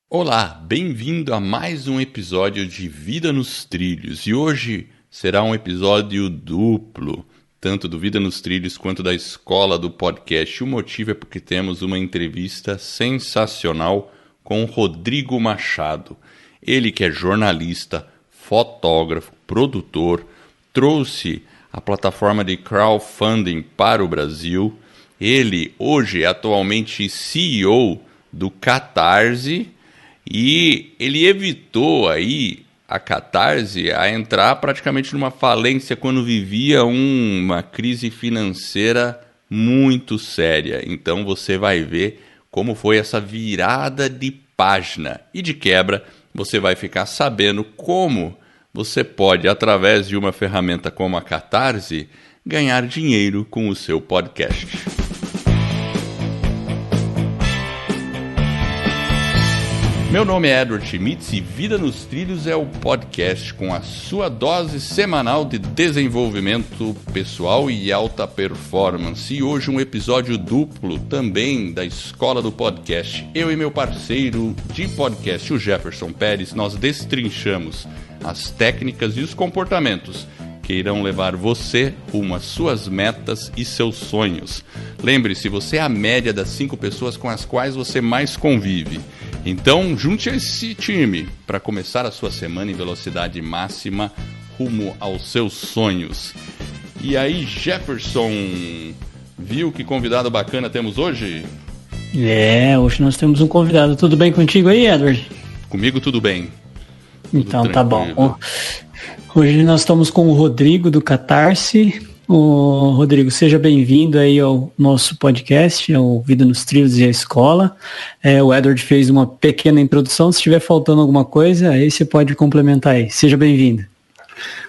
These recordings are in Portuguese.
Olá, bem-vindo a mais um episódio de Vida nos Trilhos. E hoje será um episódio duplo, tanto do Vida nos Trilhos quanto da escola do podcast. O motivo é porque temos uma entrevista sensacional com o Rodrigo Machado. Ele que é jornalista, fotógrafo, produtor, trouxe a plataforma de crowdfunding para o Brasil. Ele hoje é atualmente CEO do Catarse. E ele evitou aí a Catarse a entrar praticamente numa falência quando vivia uma crise financeira muito séria. Então você vai ver como foi essa virada de página. E de quebra você vai ficar sabendo como você pode, através de uma ferramenta como a Catarse, ganhar dinheiro com o seu podcast. Meu nome é Edward Schmitz e Vida nos Trilhos é o podcast com a sua dose semanal de desenvolvimento pessoal e alta performance. E hoje um episódio duplo também da escola do podcast. Eu e meu parceiro de podcast, o Jefferson Pérez, nós destrinchamos as técnicas e os comportamentos que irão levar você rumo às suas metas e seus sonhos. Lembre-se, você é a média das 5 pessoas com as quais você mais convive. Então, junte esse time para começar a sua semana em velocidade máxima rumo aos seus sonhos. E aí, Jefferson, viu que convidado bacana temos hoje? Hoje nós temos um convidado. Tudo bem contigo aí, Edward? Comigo tudo bem. Então tá bom. Hoje nós estamos com o Rodrigo do Catarse. Rodrigo, seja bem-vindo aí ao nosso podcast, ao Vida nos Trilhos e a Escola. O Edward fez uma pequena introdução, se estiver faltando alguma coisa, aí você pode complementar aí. Seja bem-vindo.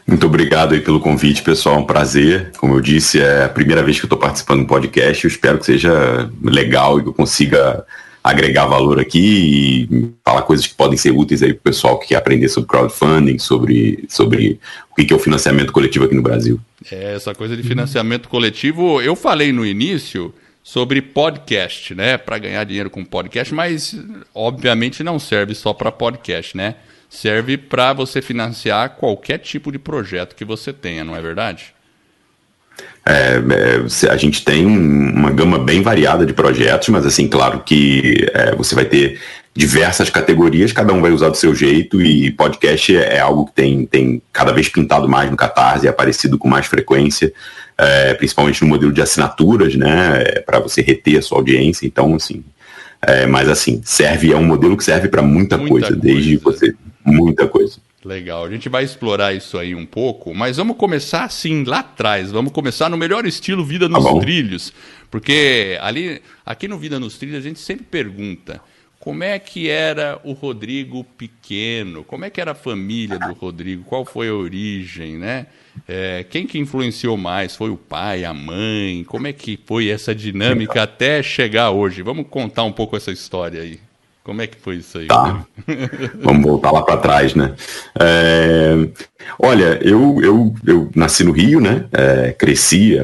Muito obrigado aí pelo convite, pessoal, é um prazer. Como eu disse, é a primeira vez que eu estou participando do podcast, eu espero que seja legal e que eu consiga agregar valor aqui e falar coisas que podem ser úteis aí para o pessoal que quer aprender sobre crowdfunding, sobre o que é o financiamento coletivo aqui no Brasil. Essa coisa de financiamento coletivo, eu falei no início sobre podcast, né? Para ganhar dinheiro com podcast, mas obviamente não serve só para podcast, né? Serve para você financiar qualquer tipo de projeto que você tenha, não é verdade? A gente tem uma gama bem variada de projetos, mas assim, claro que você vai ter diversas categorias, cada um vai usar do seu jeito, e podcast é algo que tem cada vez pintado mais no Catarse, é aparecido com mais frequência, principalmente no modelo de assinaturas, né, para você reter a sua audiência. Então, assim, mas assim, é um modelo que serve para muita coisa, desde você, muita coisa. Legal, a gente vai explorar isso aí um pouco, mas vamos começar assim lá atrás, vamos começar no melhor estilo Vida nos Trilhos, porque aqui no Vida nos Trilhos a gente sempre pergunta como é que era o Rodrigo pequeno, como é que era a família do Rodrigo, qual foi a origem, né? Quem que influenciou mais, foi o pai, a mãe, como é que foi essa dinâmica até chegar hoje? Vamos contar um pouco essa história aí. Como é que foi isso aí? Tá, vamos voltar lá para trás, né? Olha, eu nasci no Rio, né? Cresci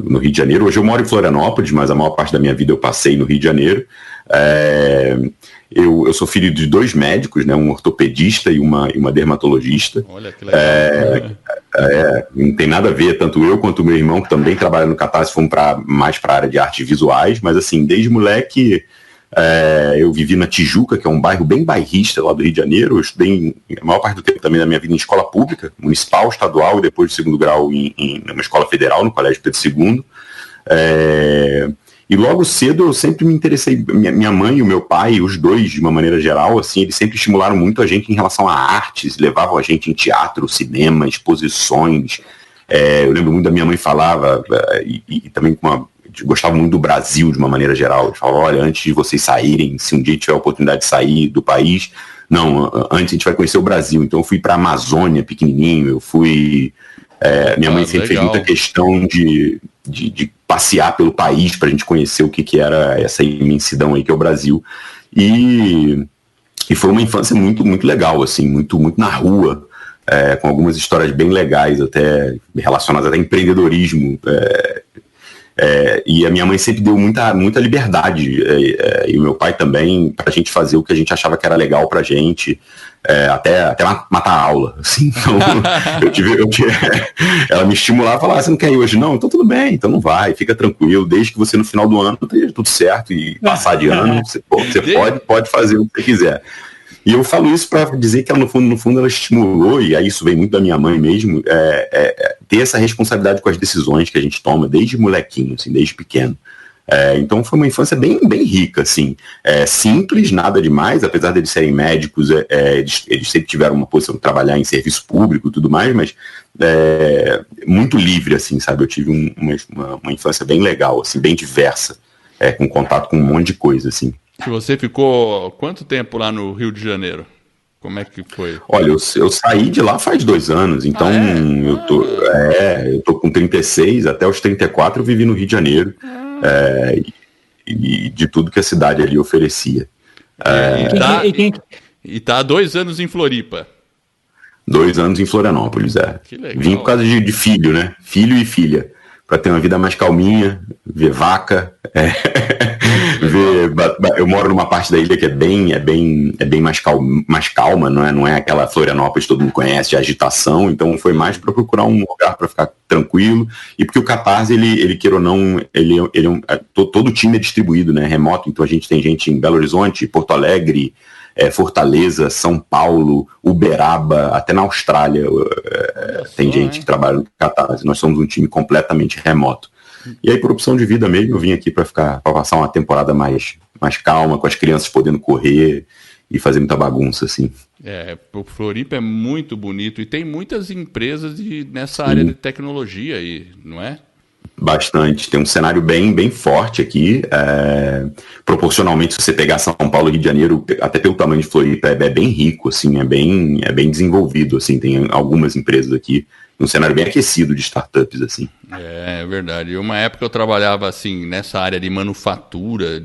no Rio de Janeiro. Hoje eu moro em Florianópolis, mas a maior parte da minha vida eu passei no Rio de Janeiro. Eu sou filho de 2 médicos, né? Um ortopedista e uma dermatologista. Olha que legal. Não tem nada a ver, tanto eu quanto o meu irmão, que também trabalha no Catarse, fomos mais para a área de artes visuais, mas assim, desde moleque... eu vivi na Tijuca, que é um bairro bem bairrista lá do Rio de Janeiro. Eu estudei a maior parte do tempo também da minha vida em escola pública, municipal, estadual e depois de segundo grau em uma escola federal, no Colégio Pedro II. E logo cedo eu sempre me interessei, minha mãe e o meu pai, os dois de uma maneira geral, assim, eles sempre estimularam muito a gente em relação a artes, levavam a gente em teatro, cinema, exposições. Eu lembro muito da minha mãe falava, e também gostava muito do Brasil de uma maneira geral. Eles falavam, olha, antes de vocês saírem, se um dia tiver a oportunidade de sair do país, não, antes a gente vai conhecer o Brasil. Então eu fui para a Amazônia pequenininho, eu fui... minha mãe sempre fez muita questão de passear pelo país para a gente conhecer o que era essa imensidão aí que é o Brasil. E foi uma infância muito, muito legal, assim, muito, muito na rua, com algumas histórias bem legais, até relacionadas a empreendedorismo. E a minha mãe sempre deu muita liberdade, e o meu pai também, pra gente fazer o que a gente achava que era legal pra gente, até matar a aula, assim. Então, ela me estimulava e falava, você não quer ir hoje? Não, então tudo bem, então não vai, fica tranquilo, desde que você no final do ano esteja tudo certo e passar de ano, você pode fazer o que você quiser. E eu falo isso para dizer que ela, no fundo, ela estimulou, e aí isso vem muito da minha mãe mesmo, ter essa responsabilidade com as decisões que a gente toma desde molequinho, assim, desde pequeno. Então foi uma infância bem, bem rica, assim. Simples, nada demais, apesar de eles serem médicos, eles sempre tiveram uma posição de trabalhar em serviço público e tudo mais, mas muito livre, assim, sabe? Eu tive uma infância bem legal, assim, bem diversa, com contato com um monte de coisa, assim. Você ficou quanto tempo lá no Rio de Janeiro? Como é que foi? Olha, eu saí de lá faz 2 anos, então eu tô com 36, até os 34 eu vivi no Rio de Janeiro, e de tudo que a cidade ali oferecia. E tá há 2 anos em Floripa. 2 anos em Florianópolis, Que legal. Vim por causa de filho, né? Filho e filha. Para ter uma vida mais calminha, ver vaca. Eu moro numa parte da ilha que é bem mais calma, não é aquela Florianópolis que todo mundo conhece, de agitação. Então foi mais para procurar um lugar para ficar tranquilo. E porque o Catarse, ele queira ou não, todo o time é distribuído, né? Remoto. Então a gente tem gente em Belo Horizonte, Porto Alegre, Fortaleza, São Paulo, Uberaba, até na Austrália tem gente que trabalha no Catarse. Nós somos um time completamente remoto. E aí, por opção de vida mesmo, eu vim aqui para passar uma temporada mais calma, com as crianças podendo correr e fazer muita bagunça, assim. O Floripa é muito bonito e tem muitas empresas nessa área de tecnologia aí, não é? Bastante, tem um cenário bem, bem forte aqui, proporcionalmente, se você pegar São Paulo e Rio de Janeiro, até pelo tamanho de Floripa, é bem rico, assim, é bem desenvolvido, assim, tem algumas empresas aqui, um cenário bem aquecido de startups, assim. É verdade, uma época eu trabalhava, assim, nessa área de manufatura,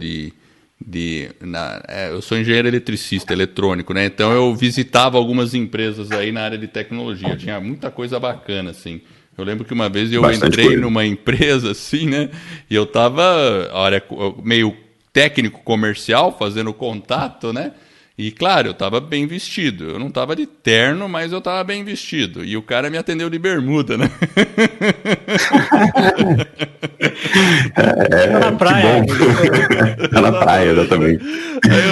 eu sou engenheiro eletricista, eletrônico, né, então eu visitava algumas empresas aí na área de tecnologia, tinha muita coisa bacana, assim. Eu lembro que uma vez eu entrei numa empresa, assim, né? E eu tava, meio técnico comercial, fazendo contato, né? E, claro, eu tava bem vestido. Eu não tava de terno, mas eu tava bem vestido. E o cara me atendeu de bermuda, né? Tá na praia. Tá na praia, exatamente. Aí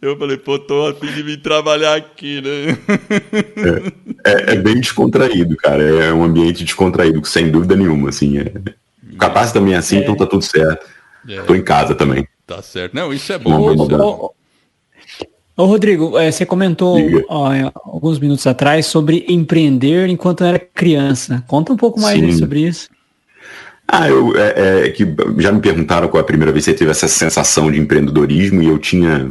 eu falei, pô, tô a fim de vir trabalhar aqui, né? É bem descontraído, cara. É um ambiente descontraído, sem dúvida nenhuma, assim. O Catarse também é assim, então tá tudo certo. Tô em casa também. Tá certo. Não, isso é bom. Ô Rodrigo, você comentou alguns minutos atrás sobre empreender enquanto era criança. Conta um pouco mais sobre isso. Que já me perguntaram qual é a primeira vez que você teve essa sensação de empreendedorismo, e eu tinha,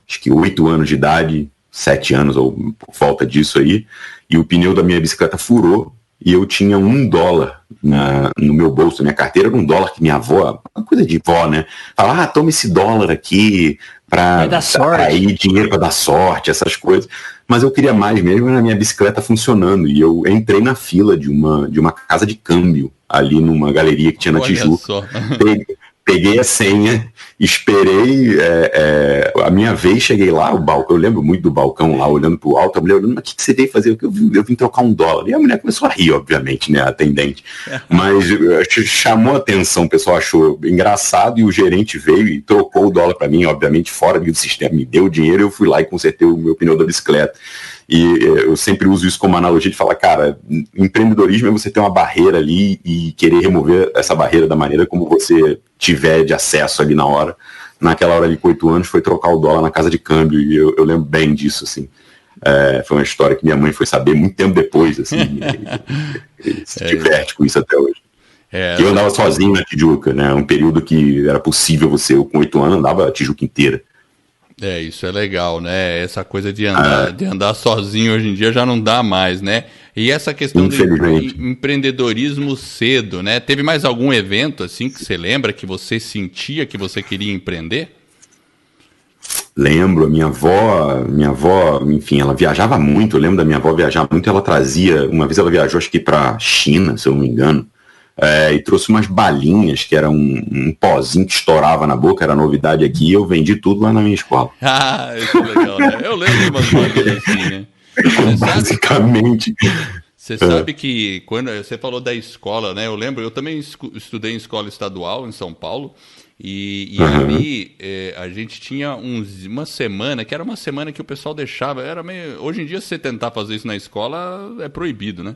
acho que 8 anos de idade, 7 anos ou por volta disso aí, e o pneu da minha bicicleta furou, e eu tinha $1 no meu bolso, minha carteira era $1 que minha avó, uma coisa de vó, né? Fala, toma esse $1 aqui para ir dinheiro para dar sorte, essas coisas. Mas eu queria mais mesmo na minha bicicleta funcionando, e eu entrei na fila de uma casa de câmbio ali numa galeria que tinha na Tijuca. Peguei a senha, esperei a minha vez, cheguei lá, eu lembro muito do balcão lá, olhando pro alto, a mulher olhando, mas o que você veio fazer? Eu vim trocar $1. E a mulher começou a rir, obviamente, né, a atendente. Mas chamou a atenção, o pessoal achou engraçado, e o gerente veio e trocou $1 para mim, obviamente, fora do sistema, me deu o dinheiro, eu fui lá e consertei o meu pneu da bicicleta. E eu sempre uso isso como analogia de falar, cara, empreendedorismo é você ter uma barreira ali e querer remover essa barreira da maneira como você tiver de acesso ali na hora. Naquela hora ali com 8 anos foi trocar $1 na casa de câmbio, e eu lembro bem disso, assim. Foi uma história que minha mãe foi saber muito tempo depois, assim, e se diverte com isso até hoje. Eu andava sozinho na Tijuca, né, um período que era possível eu com 8 anos andava a Tijuca inteira. Isso é legal, né? Essa coisa de andar sozinho hoje em dia já não dá mais, né? E essa questão do empreendedorismo cedo, né? Teve mais algum evento, assim, que você lembra que você sentia que você queria empreender? Lembro, a minha avó, enfim, ela viajava muito. Eu lembro da minha avó viajar muito, ela trazia, uma vez ela viajou, acho que pra China, se eu não me engano, e trouxe umas balinhas, que era um pozinho que estourava na boca, era novidade aqui, e eu vendi tudo lá na minha escola. Ah, isso é legal, né? Eu lembro de umas balinhas assim, né? Basicamente. Você sabe que quando você falou da escola, né? Eu lembro, eu também estudei em escola estadual em São Paulo, e ali a gente tinha uma semana, que era uma semana que o pessoal deixava, era meio, hoje em dia se você tentar fazer isso na escola é proibido, né?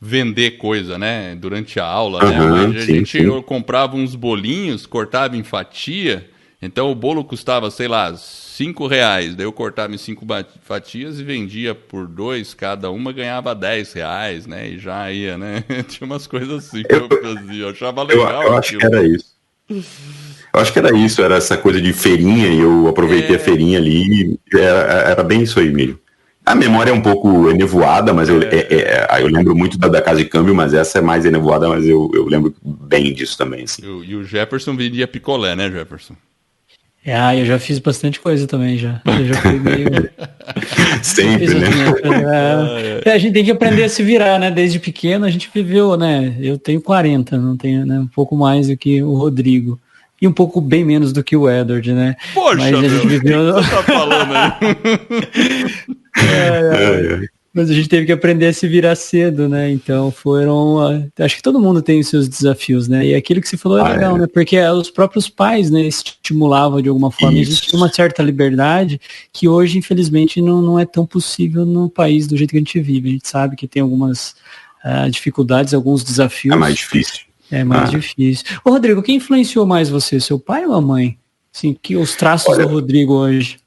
Vender coisa, né? Durante a aula, né? Mas eu comprava uns bolinhos, cortava em fatia, então o bolo custava, sei lá, R$5, daí eu cortava em 5 fatias e vendia por 2 cada uma, ganhava R$10, né? E já ia, né? Tinha umas coisas assim que eu fazia, eu achava legal. Eu acho que era isso. Eu acho que era isso, era essa coisa de feirinha, e eu aproveitei a feirinha ali, era bem isso aí mesmo. A memória é um pouco enevoada, mas eu lembro muito da casa de câmbio, mas essa é mais enevoada, mas eu lembro bem disso também. Assim. E o Jefferson vendia picolé, né, Jefferson? Eu já fiz bastante coisa também, já. Eu já fui meio... Sempre, né? A gente tem que aprender a se virar, né? Desde pequeno a gente viveu, né? Eu tenho 40, não tenho, né? Um pouco mais do que o Rodrigo. E um pouco bem menos do que o Edward, né? Poxa, mas a gente viveu... o que você tá falando aí? Mas a gente teve que aprender a se virar cedo, né? Então acho que todo mundo tem os seus desafios, né? E aquilo que você falou é legal, né? Porque os próprios pais, né, estimulavam de alguma forma. Isso. Existe uma certa liberdade que hoje, infelizmente, não é tão possível no país do jeito que a gente vive. A gente sabe que tem algumas dificuldades, alguns desafios. É mais difícil. É mais difícil. Ô, Rodrigo, quem influenciou mais você, seu pai ou a mãe? Assim, os traços do Rodrigo hoje?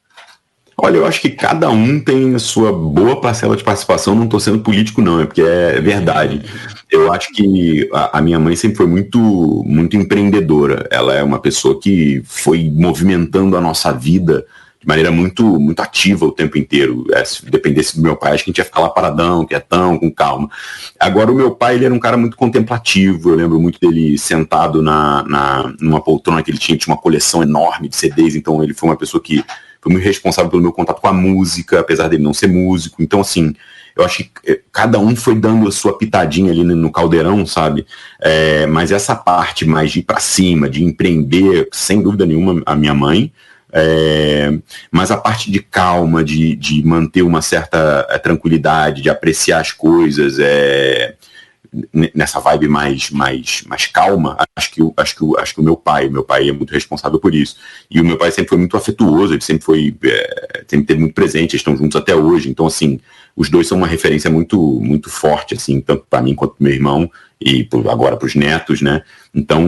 Olha, eu acho que cada um tem a sua boa parcela de participação, não estou sendo político não, porque é verdade. Eu acho que a minha mãe sempre foi muito, muito empreendedora. Ela é uma pessoa que foi movimentando a nossa vida de maneira muito, muito ativa o tempo inteiro. Se dependesse do meu pai, acho que a gente ia ficar lá paradão, quietão, com calma. Agora, o meu pai, ele era um cara muito contemplativo. Eu lembro muito dele sentado numa poltrona que ele tinha uma coleção enorme de CDs, então ele foi uma pessoa que foi muito responsável pelo meu contato com a música, apesar dele não ser músico. Então, assim, eu acho que cada um foi dando a sua pitadinha ali no caldeirão, sabe? Mas essa parte mais de ir pra cima, de empreender, sem dúvida nenhuma, a minha mãe. Mas a parte de calma, de manter uma certa tranquilidade, de apreciar as coisas, nessa vibe mais calma, acho que o meu pai é muito responsável por isso. E o meu pai sempre foi muito afetuoso, ele sempre teve muito presente, eles estão juntos até hoje. Então, assim, os dois são uma referência muito, muito forte, assim, tanto para mim quanto para meu irmão, e agora para os netos, né? Então,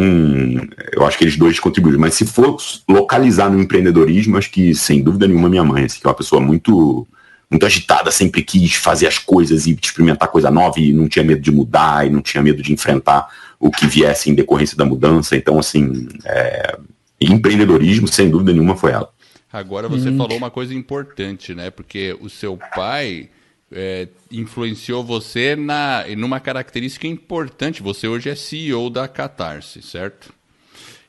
eu acho que eles dois contribuíram. Mas se for localizar no empreendedorismo, acho que, sem dúvida nenhuma, minha mãe, assim, que é uma pessoa muito agitada, sempre quis fazer as coisas e experimentar coisa nova, e não tinha medo de mudar, e não tinha medo de enfrentar o que viesse em decorrência da mudança. Então, assim, empreendedorismo, sem dúvida nenhuma, foi ela. Agora você falou uma coisa importante, né? Porque o seu pai influenciou você numa característica importante. Você hoje é CEO da Catarse, certo?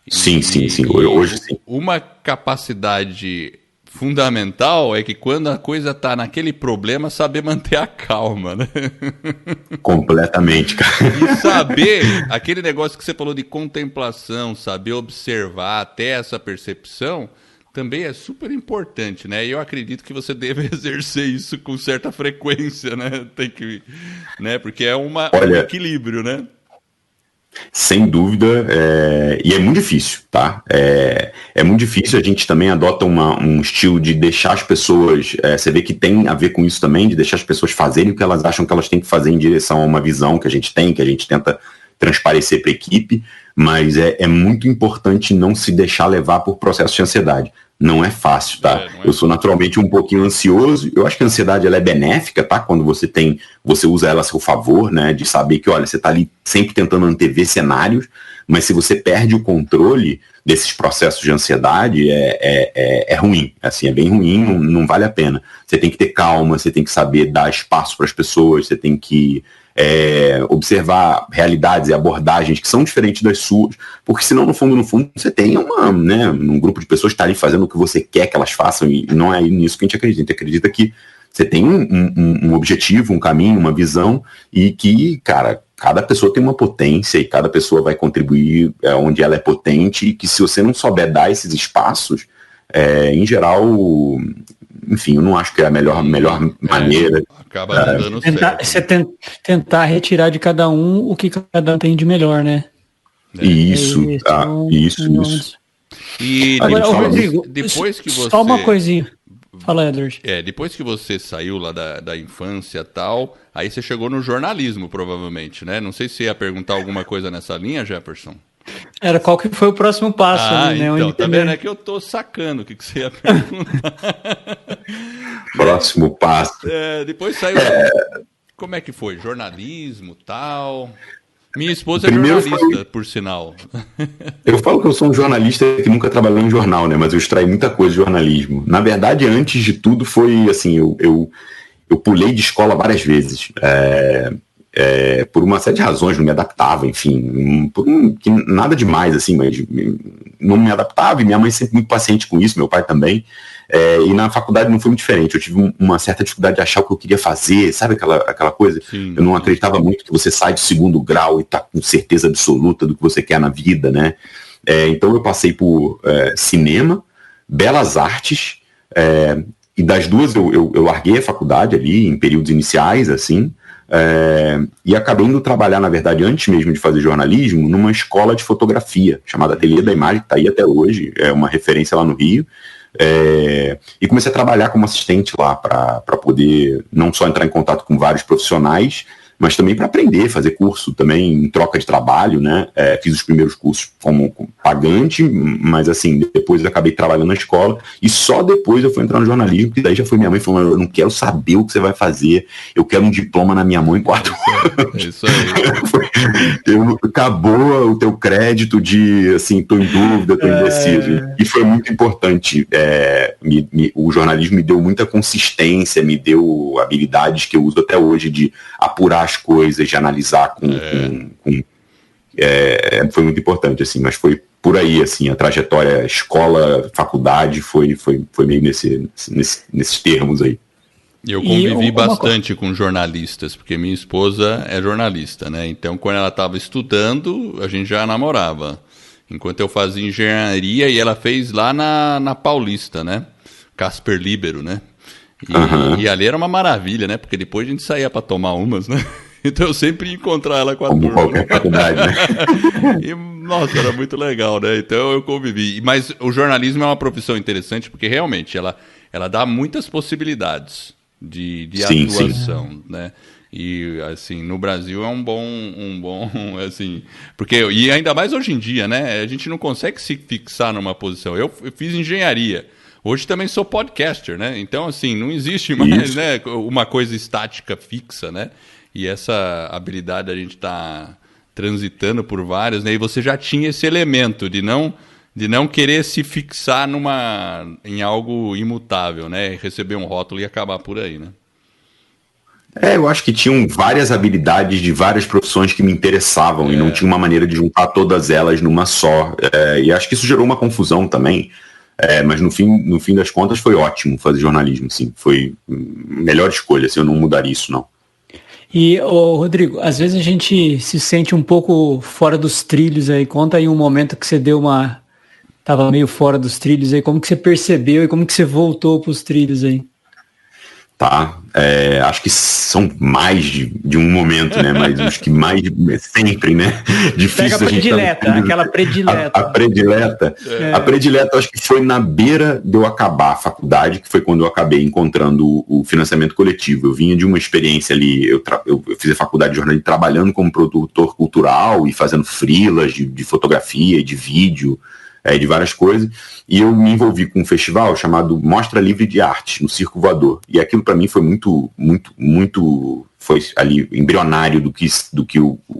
Sim. Hoje sim. Uma capacidade fundamental é que quando a coisa tá naquele problema, saber manter a calma, né? Completamente, cara. E saber, aquele negócio que você falou de contemplação, saber observar, ter essa percepção, também é super importante, né? E eu acredito que você deve exercer isso com certa frequência, né? Né? Porque é um equilíbrio, né? Sem dúvida, e é muito difícil, tá? É muito difícil, a gente também adota um estilo de deixar as pessoas, você vê que tem a ver com isso também, de deixar as pessoas fazerem o que elas acham que elas têm que fazer em direção a uma visão que a gente tem, que a gente tenta transparecer para a equipe, mas é muito importante não se deixar levar por processo de ansiedade. Não é fácil, tá? Eu sou naturalmente um pouquinho ansioso. Eu acho que a ansiedade ela é benéfica, tá? Quando você usa ela a seu favor, né? De saber que, olha, você tá ali sempre tentando antever cenários, mas se você perde o controle desses processos de ansiedade, é ruim. Assim, é bem ruim, não vale a pena. Você tem que ter calma, você tem que saber dar espaço para as pessoas, você tem que observar realidades e abordagens que são diferentes das suas, porque senão, no fundo, você tem um grupo de pessoas que está ali fazendo o que você quer que elas façam, e não é nisso que a gente acredita. A gente acredita que você tem um objetivo, um caminho, uma visão, e que, cara, cada pessoa tem uma potência e cada pessoa vai contribuir onde ela é potente, e que se você não souber dar esses espaços, em geral, enfim, eu não acho que é a melhor maneira. Acaba não dando certo. Você tentar retirar de cada um o que cada um tem de melhor, né? Isso. E agora, Rodrigo, depois que você... Só uma coisinha. Fala, Edward. Depois que você saiu lá da infância e tal, aí você chegou no jornalismo, provavelmente, né? Não sei se ia perguntar alguma coisa nessa linha, Jefferson. Era qual que foi o próximo passo, né? Então, tá vendo? É que eu tô sacando o que você ia perguntar. Próximo passo. Depois saiu... Como é que foi? Jornalismo, tal... Minha esposa é jornalista, por sinal. Eu falo que eu sou um jornalista que nunca trabalhou em jornal, né? Mas eu extraí muita coisa de jornalismo. Na verdade, antes de tudo, foi assim, eu pulei de escola várias vezes. Por uma série de razões, não me adaptava, enfim. Nada demais, assim, mas não me adaptava, e minha mãe sempre muito paciente com isso, meu pai também. E na faculdade não foi muito diferente. Eu tive uma certa dificuldade de achar o que eu queria fazer, sabe aquela coisa? Sim. Eu não acreditava muito que você sai do segundo grau e tá com certeza absoluta do que você quer na vida, né? Então eu passei por cinema, belas artes, e das duas eu larguei a faculdade ali em períodos iniciais, assim, e acabei indo trabalhar, na verdade, antes mesmo de fazer jornalismo, numa escola de fotografia, chamada Ateliê da Imagem, que está aí até hoje, é uma referência lá no Rio. E comecei a trabalhar como assistente lá para poder não só entrar em contato com vários profissionais, mas também para aprender, fazer curso também em troca de trabalho, né? Fiz os primeiros cursos como pagante, mas assim, depois eu acabei trabalhando na escola, e só depois eu fui entrar no jornalismo, que daí já foi minha mãe falando: eu não quero saber o que você vai fazer, eu quero um diploma na minha mão em 4 anos. Isso aí. Acabou o teu crédito de, assim, tô em dúvida, tô indeciso. E foi muito importante. O jornalismo me deu muita consistência, me deu habilidades que eu uso até hoje de apurar as coisas, de analisar foi muito importante, assim, mas foi por aí, assim, a trajetória escola, faculdade, foi meio nesses termos aí. Eu convivi bastante com jornalistas, porque minha esposa é jornalista, né? Então, quando ela estava estudando, a gente já namorava. Enquanto eu fazia engenharia, e ela fez lá na Paulista, né? Casper Libero, né? E ali era uma maravilha, né? Porque depois a gente saía para tomar umas, né? Então eu sempre ia encontrar ela com a turma. Qualquer faculdade, né? E, nossa, era muito legal, né? Então eu convivi. Mas o jornalismo é uma profissão interessante porque realmente ela dá muitas possibilidades de atuação, né? E, assim, no Brasil é um bom, assim... E ainda mais hoje em dia, né? A gente não consegue se fixar numa posição. Eu fiz engenharia. Hoje também sou podcaster, né? Então, assim, não existe mais, né, uma coisa estática fixa, né? E essa habilidade a gente tá transitando por várias, né? E você já tinha esse elemento de não querer se fixar em algo imutável, né? Receber um rótulo e acabar por aí, né? Eu acho que tinham várias habilidades de várias profissões que me interessavam e não tinha uma maneira de juntar todas elas numa só. E acho que isso gerou uma confusão também. Mas no fim das contas foi ótimo fazer jornalismo, sim. Foi a melhor escolha, assim, eu não mudaria isso, não. E, Rodrigo, às vezes a gente se sente um pouco fora dos trilhos aí. Conta aí um momento que você tava meio fora dos trilhos aí, como que você percebeu e como que você voltou pros trilhos aí? Tá, acho que são mais de um momento, né? Mas os que mais sempre, né? Difícil. Pega a predileta, aquela predileta. A predileta. A predileta, acho que foi na beira de eu acabar a faculdade, que foi quando eu acabei encontrando o financiamento coletivo. Eu vinha de uma experiência ali, eu fiz a faculdade de jornalismo trabalhando como produtor cultural e fazendo freelas de fotografia e de vídeo, de várias coisas, e eu me envolvi com um festival chamado Mostra Livre de Arte, no Circo Voador, e aquilo para mim foi muito foi ali embrionário do que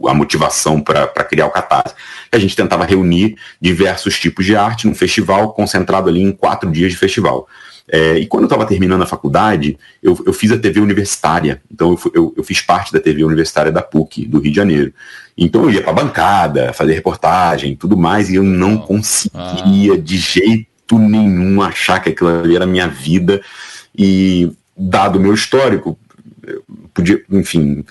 a motivação para criar o Catarse. A gente tentava reunir diversos tipos de arte num festival concentrado ali em 4 dias de festival. E quando eu estava terminando a faculdade, eu fiz a TV universitária. Então eu fiz parte da TV universitária da PUC, do Rio de Janeiro. Então eu ia para a bancada, fazer reportagem, tudo mais, e eu não conseguia de jeito nenhum achar que aquilo ali era a minha vida. E dado o meu histórico, podia, enfim,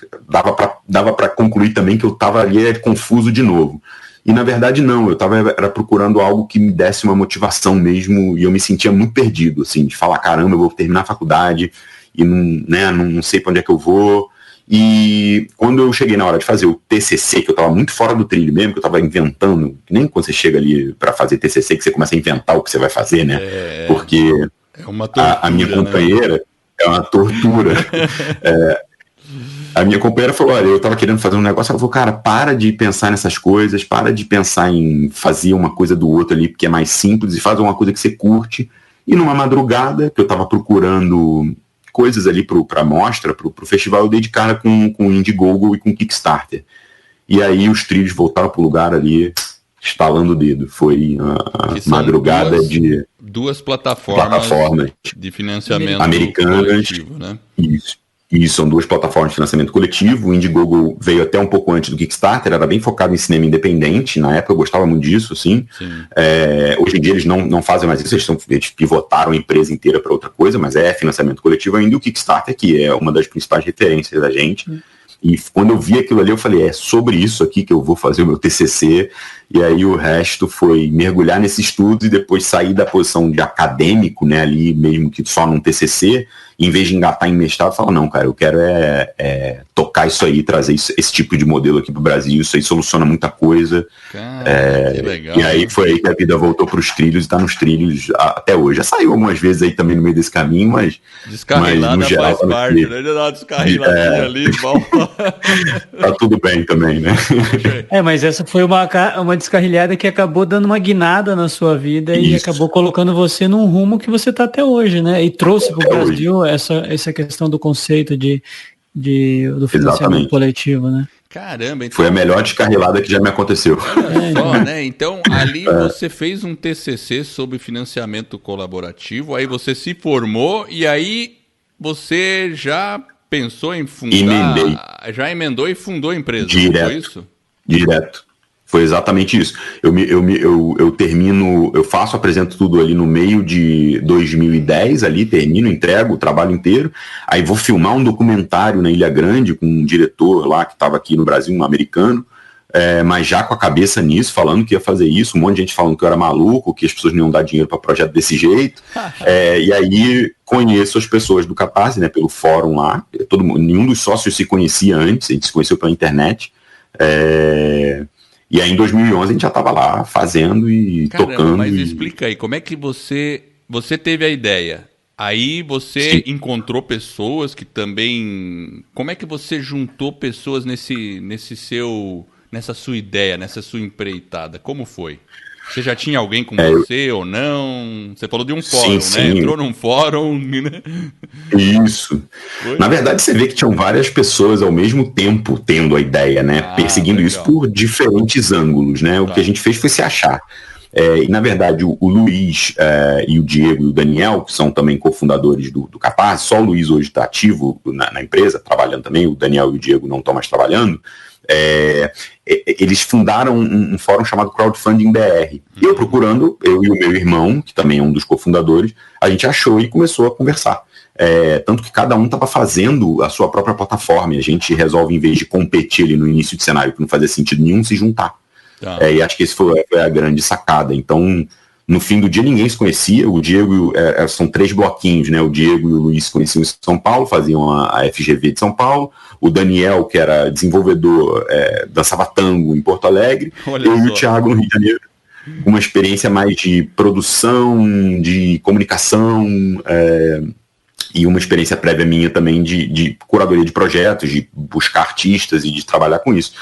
dava para concluir também que eu estava ali confuso de novo. E na verdade não, eu era procurando algo que me desse uma motivação mesmo, e eu me sentia muito perdido, assim, de falar, caramba, eu vou terminar a faculdade e não sei para onde é que eu vou. E quando eu cheguei na hora de fazer o TCC, que eu estava muito fora do trilho mesmo, que eu estava inventando, que nem quando você chega ali para fazer TCC, que você começa a inventar o que você vai fazer, né? Porque uma tortura, a minha companheira, né? É uma tortura. A minha companheira falou, olha, eu estava querendo fazer um negócio, ela falou, cara, para de pensar nessas coisas, para de pensar em fazer uma coisa do outro ali, porque é mais simples, e faz uma coisa que você curte. E numa madrugada, que eu estava procurando coisas ali para mostra, para o festival, eu dei de cara com o Indiegogo e com o Kickstarter. E aí os trilhos voltaram para o lugar ali, estalando o dedo. Foi a madrugada de duas plataformas de financiamento americanas, coletivo, né? Isso, são duas plataformas de financiamento coletivo. O Indiegogo veio até um pouco antes do Kickstarter, era bem focado em cinema independente. Na época eu gostava muito disso, assim. Hoje em dia eles não fazem mais isso, eles pivotaram a empresa inteira para outra coisa, mas é financiamento coletivo ainda. O Kickstarter, que é uma das principais referências da gente. E quando eu vi aquilo ali, eu falei, é sobre isso aqui que eu vou fazer o meu TCC. E aí o resto foi mergulhar nesse estudo e depois sair da posição de acadêmico, né, ali mesmo que só num TCC, em vez de engatar em mestrado, falar, não, cara, eu quero tocar isso aí, trazer esse tipo de modelo aqui pro Brasil, isso aí soluciona muita coisa. Cara, que legal. E aí foi aí que a vida voltou pros trilhos e tá nos trilhos até hoje. Já saiu algumas vezes aí também no meio desse caminho, mas no geral, faz parte, né? Já dá uma descarriladinha ali, bom. Tá tudo bem também, né? Mas essa foi uma descarrilhada que acabou dando uma guinada na sua vida e acabou colocando você num rumo que você tá até hoje, né? E trouxe pro Brasil essa questão do conceito do financiamento coletivo, né? Caramba, então... Foi a melhor descarrilada que já me aconteceu. Olha só, né? Então, ali você fez um TCC sobre financiamento colaborativo, aí você se formou e aí você já pensou em fundar... Já emendou e fundou a empresa, direto, foi isso? Direto. Foi exatamente isso. Eu termino, apresento tudo ali no meio de 2010, ali, termino, entrego o trabalho inteiro, aí vou filmar um documentário na Ilha Grande com um diretor lá que estava aqui no Brasil, um americano, mas já com a cabeça nisso, falando que ia fazer isso, um monte de gente falando que eu era maluco, que as pessoas não iam dar dinheiro para projeto desse jeito, e aí conheço as pessoas do Catarse, né, pelo fórum lá, nenhum dos sócios se conhecia antes, a gente se conheceu pela internet, e aí em 2011 a gente já estava lá fazendo e tocando. Mas explica aí, como é que você teve a ideia? Aí você encontrou pessoas que também... Como é que você juntou pessoas nessa sua ideia, nessa sua empreitada? Como foi? Você já tinha alguém com você ou não? Você falou de um fórum, né? Entrou num fórum, né? Isso. Foi? Na verdade, você vê que tinham várias pessoas ao mesmo tempo tendo a ideia, né? Perseguindo isso por diferentes ângulos, né? O que a gente fez foi se achar. E, na verdade, o Luiz e o Diego e o Daniel, que são também cofundadores do Catarse, só o Luiz hoje está ativo na empresa, trabalhando também, o Daniel e o Diego não estão mais trabalhando, eles fundaram um fórum chamado Crowdfunding BR. E eu procurando, eu e o meu irmão, que também é um dos cofundadores, a gente achou e começou a conversar. Tanto que cada um estava fazendo a sua própria plataforma, e a gente resolve, em vez de competir ali no início de cenário, que não fazia sentido nenhum, se juntar. E acho que esse foi a grande sacada. Então, no fim do dia, ninguém se conhecia. O Diego, são 3 bloquinhos, né? O Diego e o Luiz se conheciam em São Paulo, faziam a FGV de São Paulo. O Daniel, que era desenvolvedor, dançava tango em Porto Alegre. Eu e o Thiago no Rio de Janeiro. Uma experiência mais de produção, de comunicação, e uma experiência prévia minha também de curadoria de projetos, de buscar artistas e de trabalhar com isso.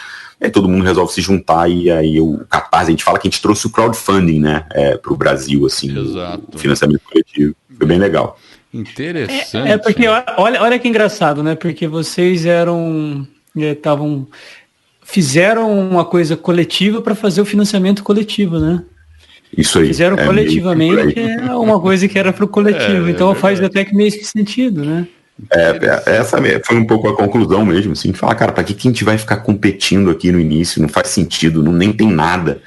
Aí todo mundo resolve se juntar e aí o Catarse, a gente fala que a gente trouxe o crowdfunding, né, para o Brasil, assim, o financiamento coletivo. Foi bem legal. Interessante. Porque olha que engraçado, né, porque vocês fizeram uma coisa coletiva para fazer o financiamento coletivo, né? Isso aí. Fizeram coletivamente uma coisa que era para o coletivo, então faz até que meio que sentido, né? Essa foi um pouco a conclusão mesmo, assim, de falar, cara, para que a gente vai ficar competindo aqui no início? Não faz sentido, nem tem nada.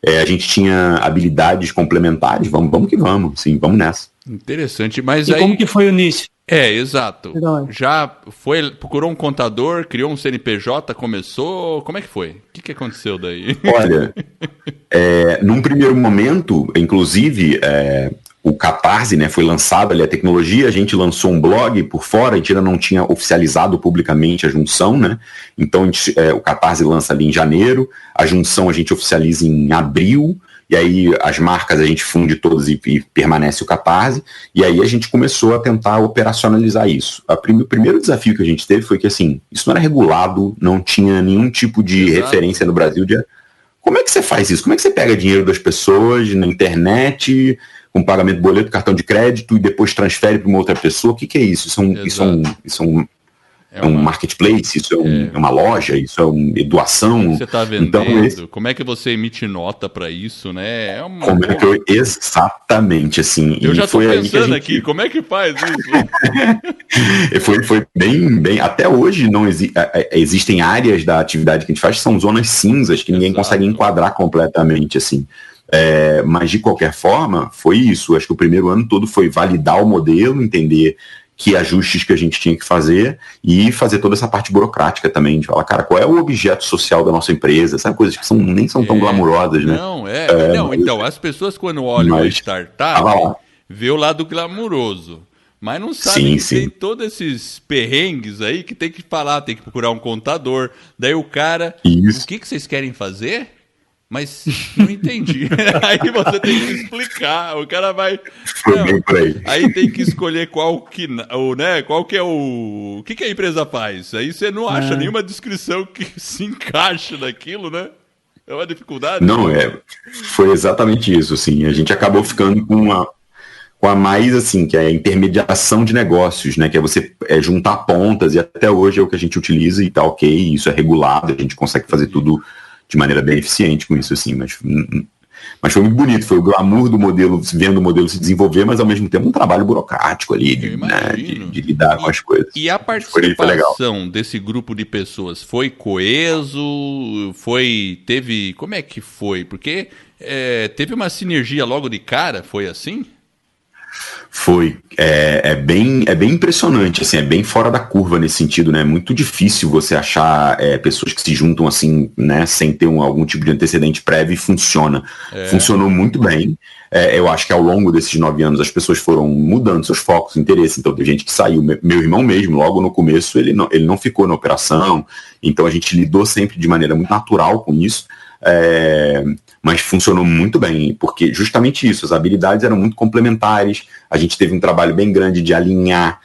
A gente tinha habilidades complementares, vamos que vamos, assim, vamos nessa. Interessante, mas como que foi o início? Exato. Já procurou um contador, criou um CNPJ, começou... Como é que foi? O que aconteceu daí? Olha, num primeiro momento, inclusive, o Catarse, né, foi lançado ali a tecnologia, a gente lançou um blog por fora, a gente ainda não tinha oficializado publicamente a junção, né? Então o Catarse lança ali em janeiro, a junção a gente oficializa em abril, e aí as marcas a gente funde todas e permanece o Catarse, e aí a gente começou a tentar operacionalizar isso. O primeiro desafio que a gente teve foi que, assim, isso não era regulado, não tinha nenhum tipo de referência no Brasil de como é que você faz isso? Como é que você pega dinheiro das pessoas na internet, com pagamento de boleto, cartão de crédito, e depois transfere para uma outra pessoa? O que é isso? Isso é um marketplace, isso é uma loja, isso é uma doação. Você está vendendo, então, como é que você emite nota para isso, né? Exatamente, assim. Eu já estou pensando aqui, como é que faz isso? foi bem, até hoje não existem áreas da atividade que a gente faz que são zonas cinzas, que ninguém consegue enquadrar completamente, assim. Mas de qualquer forma, foi isso. Acho que o primeiro ano todo foi validar o modelo, entender que ajustes que a gente tinha que fazer e fazer toda essa parte burocrática também, de falar, cara, qual é o objeto social da nossa empresa, sabe, coisas que nem são tão glamurosas, né? Então, as pessoas quando olham a startup, vê o lado glamuroso, mas não sabem que tem todos esses perrengues aí que tem que falar, tem que procurar um contador, daí o cara, o que vocês querem fazer? Mas não entendi. Aí você tem que explicar. O cara vai. Aí tem que escolher qual que é o que a empresa faz. Aí você não acha nenhuma descrição que se encaixe naquilo, né? É uma dificuldade. Não, foi exatamente isso, assim. A gente acabou ficando com a mais, assim, que é a intermediação de negócios, né? Que é você juntar pontas, e até hoje é o que a gente utiliza e tá ok, isso é regulado, a gente consegue fazer tudo de maneira bem eficiente com isso, assim, mas foi muito bonito, foi o glamour do modelo, vendo o modelo se desenvolver, mas ao mesmo tempo um trabalho burocrático ali, de lidar com as coisas. E a participação desse grupo de pessoas foi coeso? Como é que foi? Porque teve uma sinergia logo de cara, foi assim? Foi. É bem impressionante, assim, é bem fora da curva nesse sentido, né? É muito difícil você achar pessoas que se juntam assim, né, sem ter algum tipo de antecedente prévio e funciona. Funcionou muito bem. Eu acho que ao longo desses 9 anos as pessoas foram mudando seus focos, interesses. Então tem gente que saiu. Meu irmão mesmo, logo no começo, ele não ficou na operação. Então a gente lidou sempre de maneira muito natural com isso. Mas funcionou muito bem, porque justamente isso, as habilidades eram muito complementares, a gente teve um trabalho bem grande de alinhar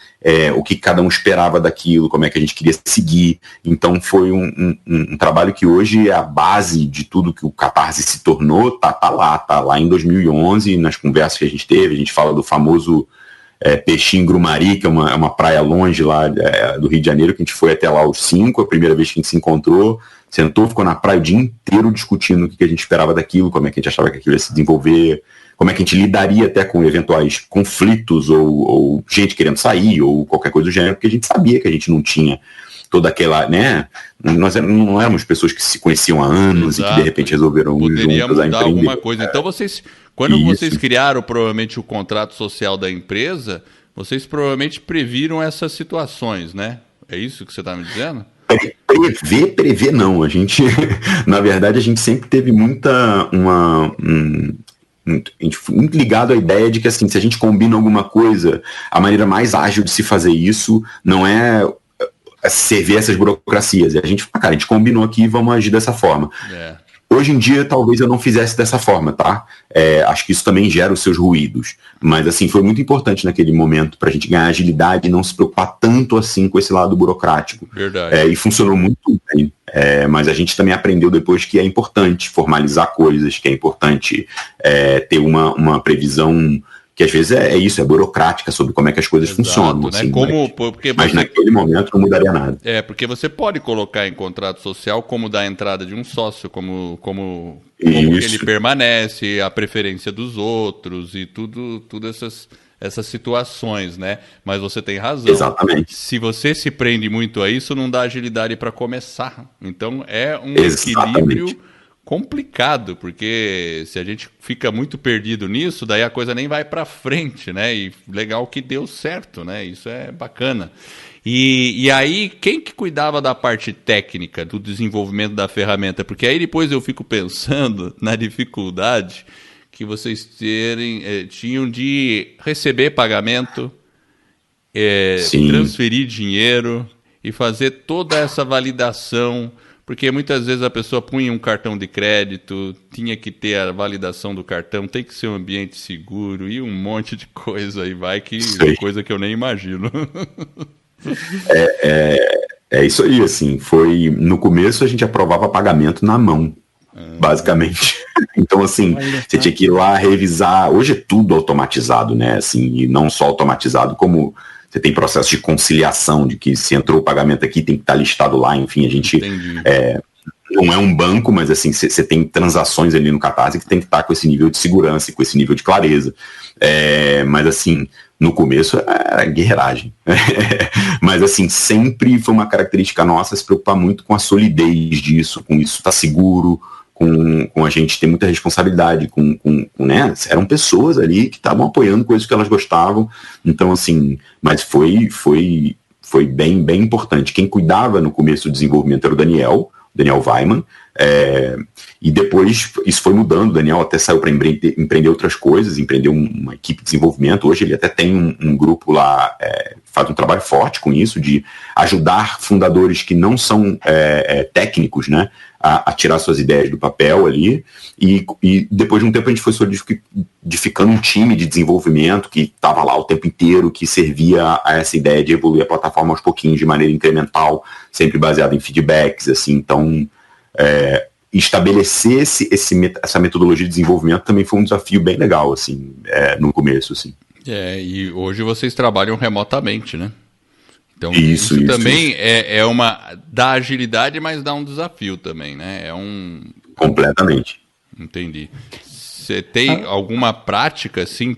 o que cada um esperava daquilo, como é que a gente queria seguir, então foi um trabalho que hoje é a base de tudo que o Catarse se tornou, tá lá em 2011, nas conversas que a gente teve, a gente fala do famoso Peixinho Grumari, que é uma praia longe lá do Rio de Janeiro, que a gente foi até lá aos 5, a primeira vez que a gente se encontrou, sentou, ficou na praia o dia inteiro discutindo o que a gente esperava daquilo, como é que a gente achava que aquilo ia se desenvolver, como é que a gente lidaria até com eventuais conflitos ou gente querendo sair ou qualquer coisa do gênero, porque a gente sabia que a gente não tinha toda aquela, né? Nós não éramos pessoas que se conheciam há anos. Exato. E que de repente resolveram poderia juntas mudar alguma coisa. Então quando vocês criaram provavelmente o contrato social da empresa, vocês provavelmente previram essas situações, né? É isso que você está me dizendo? Prever não. A gente, na verdade, a gente sempre teve muito ligado à ideia de que, assim, se a gente combina alguma coisa, a maneira mais ágil de se fazer isso não é servir essas burocracias. E a gente fala, cara, a gente combinou aqui, vamos agir dessa forma. Hoje em dia, talvez eu não fizesse dessa forma, tá? Acho que isso também gera os seus ruídos. Mas, assim, foi muito importante naquele momento pra gente ganhar agilidade e não se preocupar tanto, assim, com esse lado burocrático. Verdade. E funcionou muito bem. Mas a gente também aprendeu depois que é importante formalizar coisas, que é importante ter uma previsão que às vezes é isso, é burocrática sobre como é que as coisas funcionam. Né? Assim, mas naquele momento não mudaria nada. Porque você pode colocar em contrato social como da entrada de um sócio, como ele permanece, a preferência dos outros e tudo essas situações, né? Mas você tem razão. Exatamente. Se você se prende muito a isso, não dá agilidade para começar. Então é um equilíbrio complicado, porque se a gente fica muito perdido nisso, daí a coisa nem vai para frente, né? E legal que deu certo, né? Isso é bacana. E aí, quem que cuidava da parte técnica, do desenvolvimento da ferramenta? Porque aí depois eu fico pensando na dificuldade que vocês tinham de receber pagamento, transferir dinheiro e fazer toda essa validação. Porque muitas vezes a pessoa punha um cartão de crédito, tinha que ter a validação do cartão, tem que ser um ambiente seguro e um monte de coisa aí vai, que coisa que eu nem imagino. É isso aí, assim, no começo a gente aprovava pagamento na mão, basicamente. Então, assim, você tinha que ir lá revisar, hoje é tudo automatizado, né, assim, e não só automatizado, como você tem processo de conciliação, de que se entrou o pagamento aqui, tem que estar listado lá, enfim, a gente não é um banco, mas assim, você tem transações ali no Catarse que tem que estar com esse nível de segurança e com esse nível de clareza. Mas assim, no começo era guerreiragem. Mas assim, sempre foi uma característica nossa se preocupar muito com a solidez disso, com isso estar seguro, com a gente ter muita responsabilidade, né? Eram pessoas ali que estavam apoiando coisas que elas gostavam, então assim, mas foi bem, bem importante. Quem cuidava no começo do desenvolvimento era o Daniel Weimann, e depois isso foi mudando. O Daniel até saiu para empreender outras coisas, empreendeu uma equipe de desenvolvimento. Hoje ele até tem um grupo lá, faz um trabalho forte com isso, de ajudar fundadores que não são técnicos, né, a tirar suas ideias do papel ali, e depois de um tempo a gente foi solidificando um time de desenvolvimento que estava lá o tempo inteiro, que servia a essa ideia de evoluir a plataforma aos pouquinhos, de maneira incremental, sempre baseado em feedbacks, assim. Então, estabelecer essa metodologia de desenvolvimento também foi um desafio bem legal, assim, no começo, assim. E hoje vocês trabalham remotamente, né? Então isso também é uma da agilidade, mas dá um desafio também, né? Completamente. Entendi. Você tem alguma prática, assim,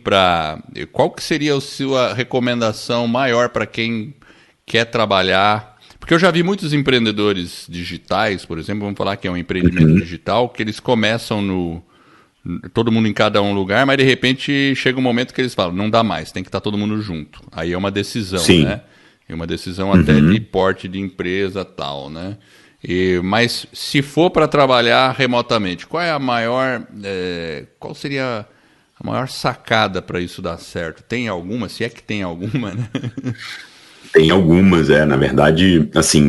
qual que seria a sua recomendação maior para quem quer trabalhar? Porque eu já vi muitos empreendedores digitais, por exemplo, vamos falar que é um empreendimento digital, que eles começam todo mundo em cada um lugar, mas de repente chega um momento que eles falam, não dá mais, tem que estar todo mundo junto. Aí é uma decisão, né? É uma decisão até de porte de empresa tal, né? Mas se for para trabalhar remotamente, qual seria a maior sacada para isso dar certo? Tem alguma? Se é que tem alguma, né? Tem algumas, na verdade, assim,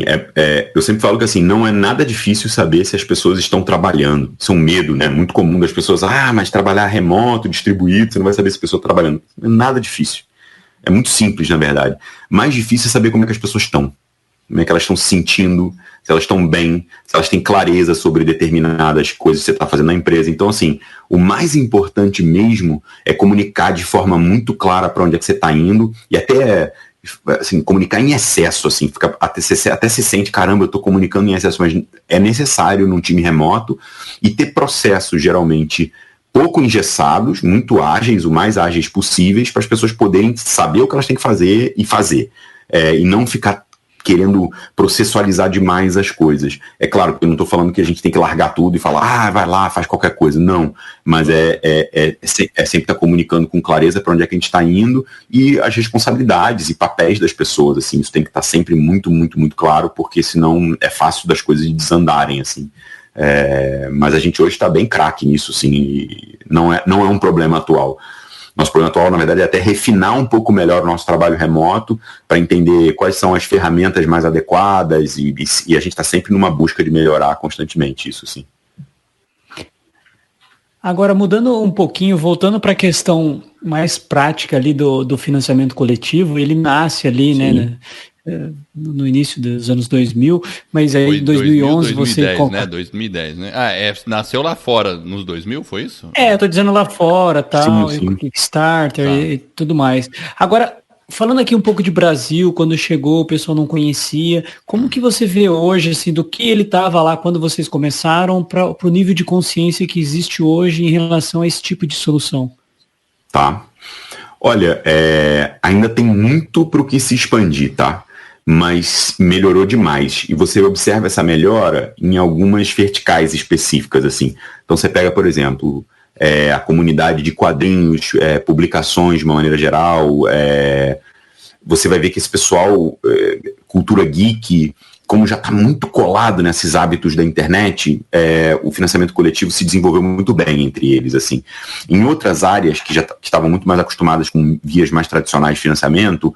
eu sempre falo que assim, não é nada difícil saber se as pessoas estão trabalhando. Isso é um medo, né? Muito comum das pessoas, mas trabalhar remoto, distribuído, você não vai saber se a pessoa está trabalhando. Não é nada difícil. É muito simples, na verdade. Mais difícil é saber como é que as pessoas estão. Como é que elas estão se sentindo, se elas estão bem, se elas têm clareza sobre determinadas coisas que você está fazendo na empresa. Então, assim, o mais importante mesmo é comunicar de forma muito clara para onde é que você está indo e até, assim, comunicar em excesso, assim, até se sente, caramba, eu estou comunicando em excesso, mas é necessário num time remoto e ter processos, geralmente, pouco engessados, muito ágeis, o mais ágeis possíveis, para as pessoas poderem saber o que elas têm que fazer e fazer. E não ficar querendo processualizar demais as coisas. É claro que eu não estou falando que a gente tem que largar tudo e falar, vai lá, faz qualquer coisa. Não, mas sempre estar comunicando com clareza para onde é que a gente está indo e as responsabilidades e papéis das pessoas, assim, isso tem que estar sempre muito, muito, muito claro, porque senão é fácil das coisas desandarem, assim. Mas a gente hoje está bem craque nisso, sim, e não é um problema atual. Nosso problema atual, na verdade, é até refinar um pouco melhor o nosso trabalho remoto para entender quais são as ferramentas mais adequadas e a gente está sempre numa busca de melhorar constantemente isso, sim. Agora, mudando um pouquinho, voltando para a questão mais prática ali do financiamento coletivo, ele nasce ali, sim, né? No início dos anos 2000, mas aí em 2011 2010, você... né? 2010, né? Nasceu lá fora nos 2000, foi isso? Eu tô dizendo lá fora, tal, sim. Kickstarter e tudo mais. Agora, falando aqui um pouco de Brasil, quando chegou, o pessoal não conhecia, como que você vê hoje, assim, do que ele estava lá quando vocês começaram para o nível de consciência que existe hoje em relação a esse tipo de solução? Tá. Olha, ainda tem muito para o que se expandir, tá? mas melhorou demais. E você observa essa melhora em algumas verticais específicas, assim. Então você pega, por exemplo, a comunidade de quadrinhos, publicações de uma maneira geral, você vai ver que esse pessoal, cultura geek, como já está muito colado nesses hábitos da internet, o financiamento coletivo se desenvolveu muito bem entre eles, assim. Em outras áreas que que estavam muito mais acostumadas com vias mais tradicionais de financiamento,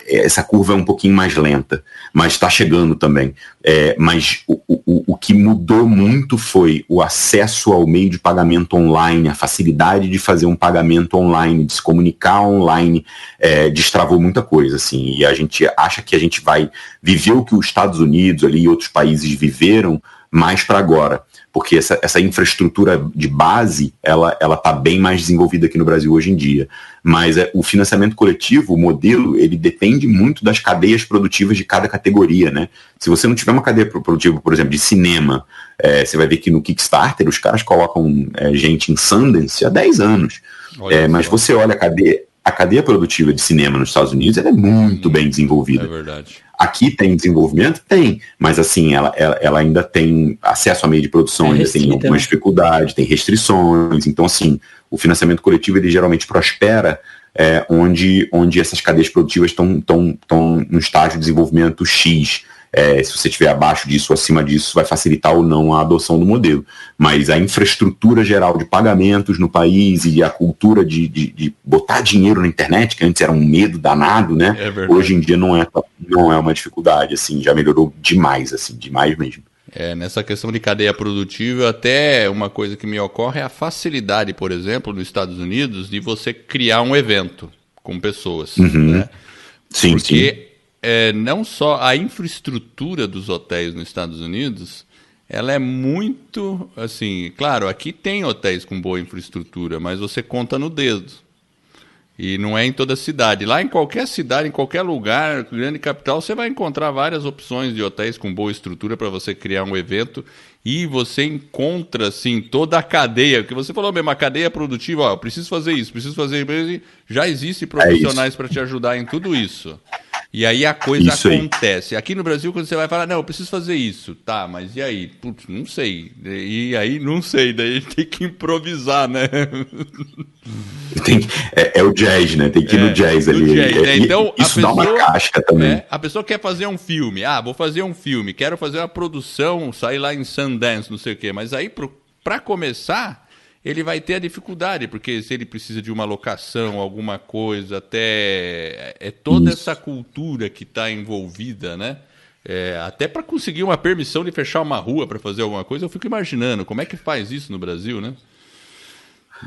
essa curva é um pouquinho mais lenta, mas está chegando também. Mas o que mudou muito foi o acesso ao meio de pagamento online, a facilidade de fazer um pagamento online, de se comunicar online, destravou muita coisa, assim. E a gente acha que a gente vai viver o que os Estados Unidos ali e outros países viveram mais para agora, porque essa infraestrutura de base, ela está bem mais desenvolvida aqui no Brasil hoje em dia. Mas o financiamento coletivo, o modelo, ele depende muito das cadeias produtivas de cada categoria, né? Se você não tiver uma cadeia produtiva, por exemplo, de cinema, você vai ver que no Kickstarter os caras colocam gente em Sundance há 10 anos. Mas você olha a cadeia produtiva de cinema nos Estados Unidos, ela é muito bem desenvolvida. É verdade. Aqui tem desenvolvimento? Tem, mas assim, ela ainda tem acesso a meio de produção, ainda tem algumas dificuldades, tem restrições. Então, assim, o financiamento coletivo, ele geralmente prospera onde essas cadeias produtivas estão no estágio de desenvolvimento X. Se você estiver abaixo disso ou acima disso, vai facilitar ou não a adoção do modelo. Mas a infraestrutura geral de pagamentos no país e a cultura de botar dinheiro na internet, que antes era um medo danado, né? Hoje em dia não é uma dificuldade, assim, já melhorou demais, assim, demais mesmo. Nessa questão de cadeia produtiva, até uma coisa que me ocorre é a facilidade, por exemplo, nos Estados Unidos, de você criar um evento com pessoas. Né? Sim, porque sim. Não só a infraestrutura dos hotéis nos Estados Unidos, ela é muito, assim, claro, aqui tem hotéis com boa infraestrutura, mas você conta no dedo. E não é em toda cidade. Lá em qualquer cidade, em qualquer lugar, grande capital, você vai encontrar várias opções de hotéis com boa estrutura para você criar um evento. E você encontra, assim, toda a cadeia. Que você falou mesmo, a cadeia produtiva, ó, eu preciso fazer isso, preciso fazer isso. Já existem profissionais para te ajudar em tudo isso. E aí a coisa acontece. Aqui no Brasil, quando você vai falar, não, eu preciso fazer isso. Tá, mas e aí? Putz, não sei. E aí, não sei. Daí tem que improvisar, né? É o jazz, né? Tem que ir no jazz ali. Jazz, né? Então, isso dá uma casca também. A pessoa quer fazer um filme. Vou fazer um filme. Quero fazer uma produção, sair lá em Sundance, não sei o quê. Mas aí, para começar, ele vai ter a dificuldade, porque se ele precisa de uma locação, alguma coisa, até toda essa cultura que está envolvida, né? Até para conseguir uma permissão de fechar uma rua para fazer alguma coisa, eu fico imaginando como é que faz isso no Brasil, né?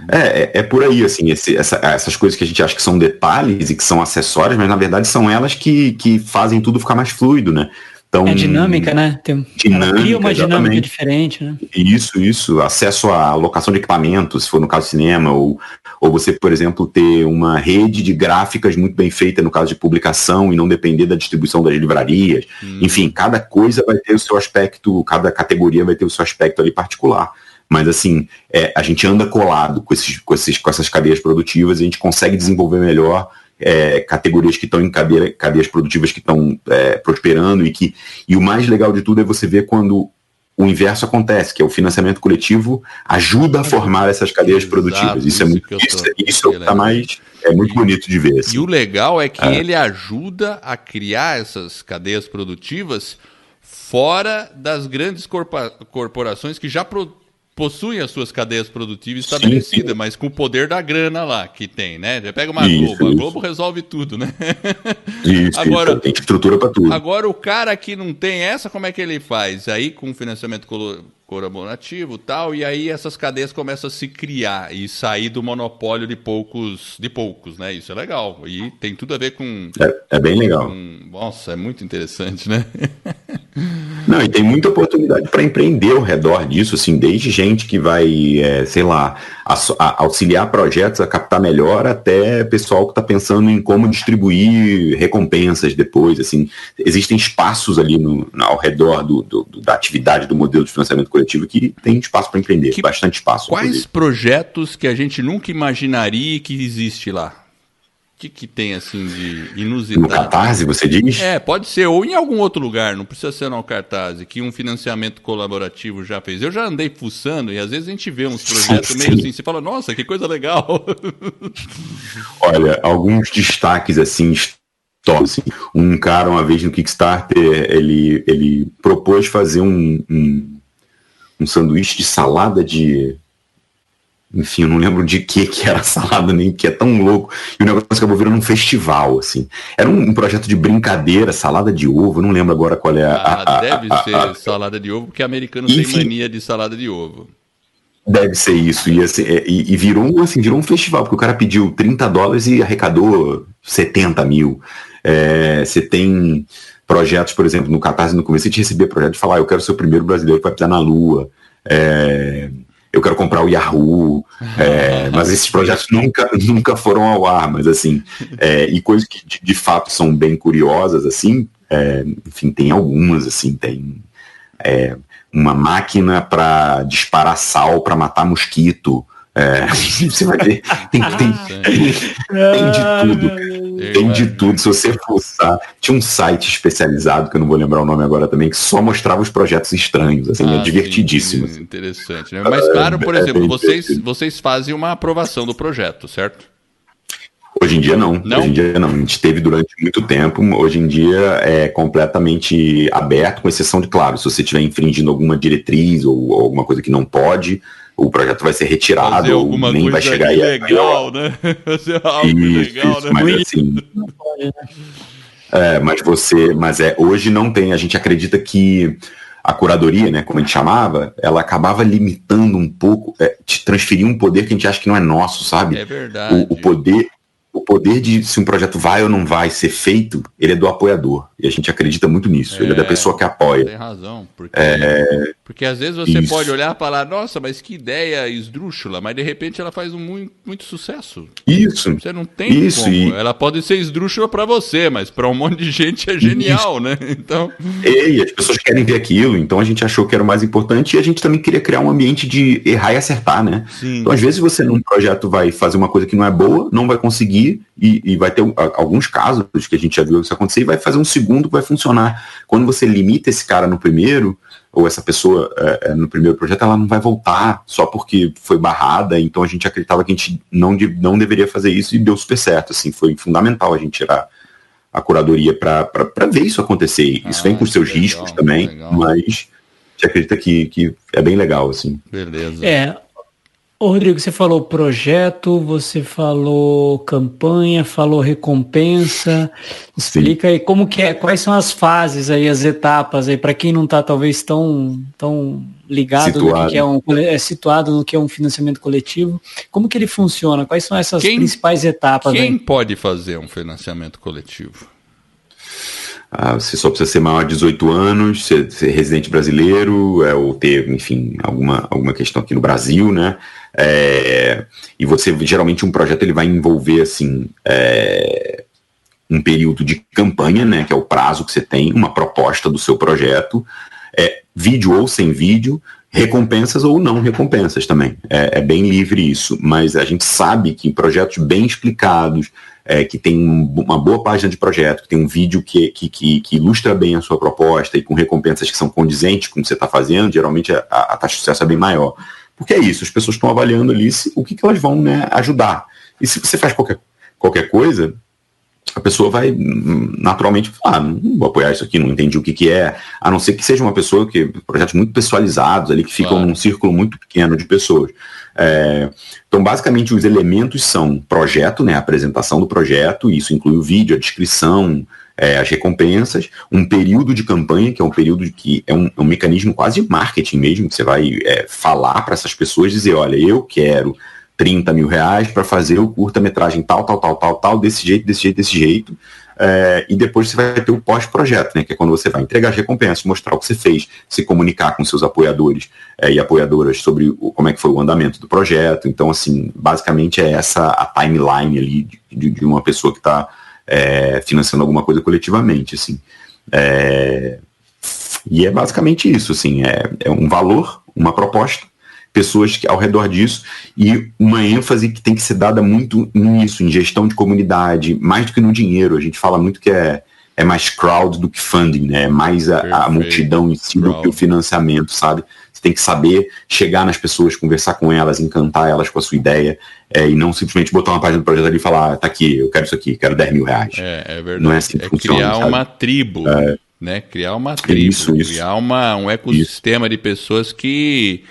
É por aí, assim, essas coisas que a gente acha que são detalhes e que são acessórias, mas na verdade são elas que fazem tudo ficar mais fluido, né? Então, dinâmica, né? Cria uma dinâmica diferente, né? Isso. Acesso à locação de equipamentos, se for no caso do cinema, ou você, por exemplo, ter uma rede de gráficas muito bem feita no caso de publicação e não depender da distribuição das livrarias. Enfim, cada coisa vai ter o seu aspecto, cada categoria vai ter o seu aspecto ali particular. Mas, assim, a gente anda colado com essas cadeias produtivas e a gente consegue desenvolver melhor categorias que estão em cadeias produtivas que estão prosperando e o mais legal de tudo é você ver quando o inverso acontece, que é o financiamento coletivo ajuda a formar essas cadeias produtivas. Isso é muito bonito de ver. Assim. E o legal é que ele ajuda a criar essas cadeias produtivas fora das grandes corporações que já possuem as suas cadeias produtivas estabelecidas, mas com o poder da grana lá que tem, né? Já pega uma Globo, a Globo resolve tudo, né? Agora, tem estrutura para tudo. Agora, o cara que não tem essa, como é que ele faz? Aí, com financiamento colaborativo e tal, e aí essas cadeias começam a se criar e sair do monopólio de poucos, né? Isso é legal. E tem tudo a ver com... É bem legal. Nossa, é muito interessante, né? Não, e tem muita oportunidade para empreender ao redor disso, assim, desde gente que vai, auxiliar projetos a captar melhor, até pessoal que está pensando em como distribuir recompensas depois, assim, existem espaços ali ao redor da atividade do modelo de financiamento coletivo que tem espaço para empreender, bastante espaço. Quais projetos que a gente nunca imaginaria que existe lá? que tem assim de inusitado? No Catarse, você diz? Pode ser, ou em algum outro lugar, não precisa ser no Catarse, que um financiamento colaborativo já fez. Eu já andei fuçando e às vezes a gente vê uns projetos meio assim, você fala, nossa, que coisa legal. Olha, alguns destaques assim, assim, um cara uma vez no Kickstarter, ele propôs fazer um sanduíche de salada de... Enfim, eu não lembro de que era a salada, nem que é tão louco. E o negócio acabou virando um festival, assim. Era um projeto de brincadeira, salada de ovo, eu não lembro agora qual é deve ser salada de ovo, porque americanos têm mania de salada de ovo. Deve ser isso. E virou um festival, porque o cara pediu $30 e arrecadou 70 mil. Você tem projetos, por exemplo, no Catarse, no começo, a gente recebia projeto de falar, eu quero ser o primeiro brasileiro que vai pisar na Lua. Eu quero comprar o Yahoo, mas esses projetos nunca foram ao ar, mas assim, e coisas que de fato são bem curiosas, assim, enfim, tem algumas, assim, tem uma máquina para disparar sal para matar mosquito, você vai ver, tem de tudo. Tem de tudo, se você fuçar. Tinha um site especializado, que eu não vou lembrar o nome agora também, que só mostrava os projetos estranhos, assim, é divertidíssimo. Sim, interessante, né? Mas claro, por exemplo, vocês fazem uma aprovação do projeto, certo? Hoje em dia não. Hoje em dia não. A gente teve durante muito tempo. Hoje em dia é completamente aberto, com exceção de, claro, se você estiver infringindo alguma diretriz ou alguma coisa que não pode, o projeto vai ser retirado, ou nem vai chegar aí. Legal, né? Fazer algo legal, né? Mas assim. Hoje não tem. A gente acredita que a curadoria, né, como a gente chamava, ela acabava limitando um pouco, te transferir um poder que a gente acha que não é nosso, sabe? É verdade. O poder de se um projeto vai ou não vai ser feito, ele é do apoiador. E a gente acredita muito nisso. Ele é da pessoa que apoia. Tem razão. Porque às vezes você pode olhar e falar, nossa, mas que ideia esdrúxula, mas de repente ela faz muito sucesso. Isso. Você não tem como. Ela pode ser esdrúxula para você, mas para um monte de gente é genial, né? Então... E as pessoas querem ver aquilo, então a gente achou que era o mais importante e a gente também queria criar um ambiente de errar e acertar, né? Sim. Então às vezes você num projeto vai fazer uma coisa que não é boa, não vai conseguir e vai ter alguns casos que a gente já viu isso acontecer e vai fazer um segundo que vai funcionar. Quando você limita esse cara no primeiro, ou essa pessoa no primeiro projeto, ela não vai voltar só porque foi barrada, então a gente acreditava que a gente não deveria fazer isso e deu super certo, assim, foi fundamental a gente tirar a curadoria para ver isso acontecer. Isso vem com os seus riscos também, mas a gente acredita que é bem legal, assim. Beleza. Ô, Rodrigo, você falou projeto, você falou campanha, falou recompensa. Explica aí como que é, quais são as fases aí, as etapas aí, para quem não está talvez tão ligado no que é situado no que é um financiamento coletivo. Como que ele funciona? Quais são essas principais etapas? Quem aí? pode fazer um financiamento coletivo? Você só precisa ser maior de 18 anos, ser residente brasileiro, ou ter, enfim, alguma questão aqui no Brasil, né? E você, geralmente, um projeto ele vai envolver, assim, um período de campanha, né? Que é o prazo que você tem, uma proposta do seu projeto, vídeo ou sem vídeo, recompensas ou não recompensas também. É bem livre isso, mas a gente sabe que projetos bem explicados, que tem uma boa página de projeto, que tem um vídeo que ilustra bem a sua proposta e com recompensas que são condizentes com o que você está fazendo, geralmente a taxa de sucesso é bem maior. Porque é isso, as pessoas estão avaliando ali o que elas vão, né, ajudar. E se você faz qualquer coisa, a pessoa vai naturalmente falar, não vou apoiar isso aqui, não entendi o que é, a não ser que seja uma pessoa projetos muito pessoalizados ali, que ficam num círculo muito pequeno de pessoas. Então, basicamente, os elementos são projeto, né, a apresentação do projeto, isso inclui o vídeo, a descrição, as recompensas, um período de campanha, que é um período que é um mecanismo quase de marketing mesmo, que você vai falar para essas pessoas, dizer, olha, eu quero 30 mil reais para fazer o curta-metragem tal, desse jeito, e depois você vai ter o pós-projeto, né, que é quando você vai entregar as recompensas, mostrar o que você fez, se comunicar com seus apoiadores e apoiadoras sobre como é que foi o andamento do projeto. Então, assim, basicamente é essa a timeline ali de uma pessoa que está financiando alguma coisa coletivamente, assim. E é basicamente isso, assim, é um valor, uma proposta, pessoas ao redor disso, e uma ênfase que tem que ser dada muito nisso, em gestão de comunidade, mais do que no dinheiro. A gente fala muito que é mais crowd do que funding, né? É mais a multidão em si do que o financiamento, sabe? Você tem que saber chegar nas pessoas, conversar com elas, encantar elas com a sua ideia, e não simplesmente botar uma página do projeto ali e falar, tá aqui, eu quero isso aqui, quero 10 mil reais. É verdade. Não é assim que funciona, criar sabe? uma tribo, né? Criar uma tribo, criar um ecossistema de pessoas que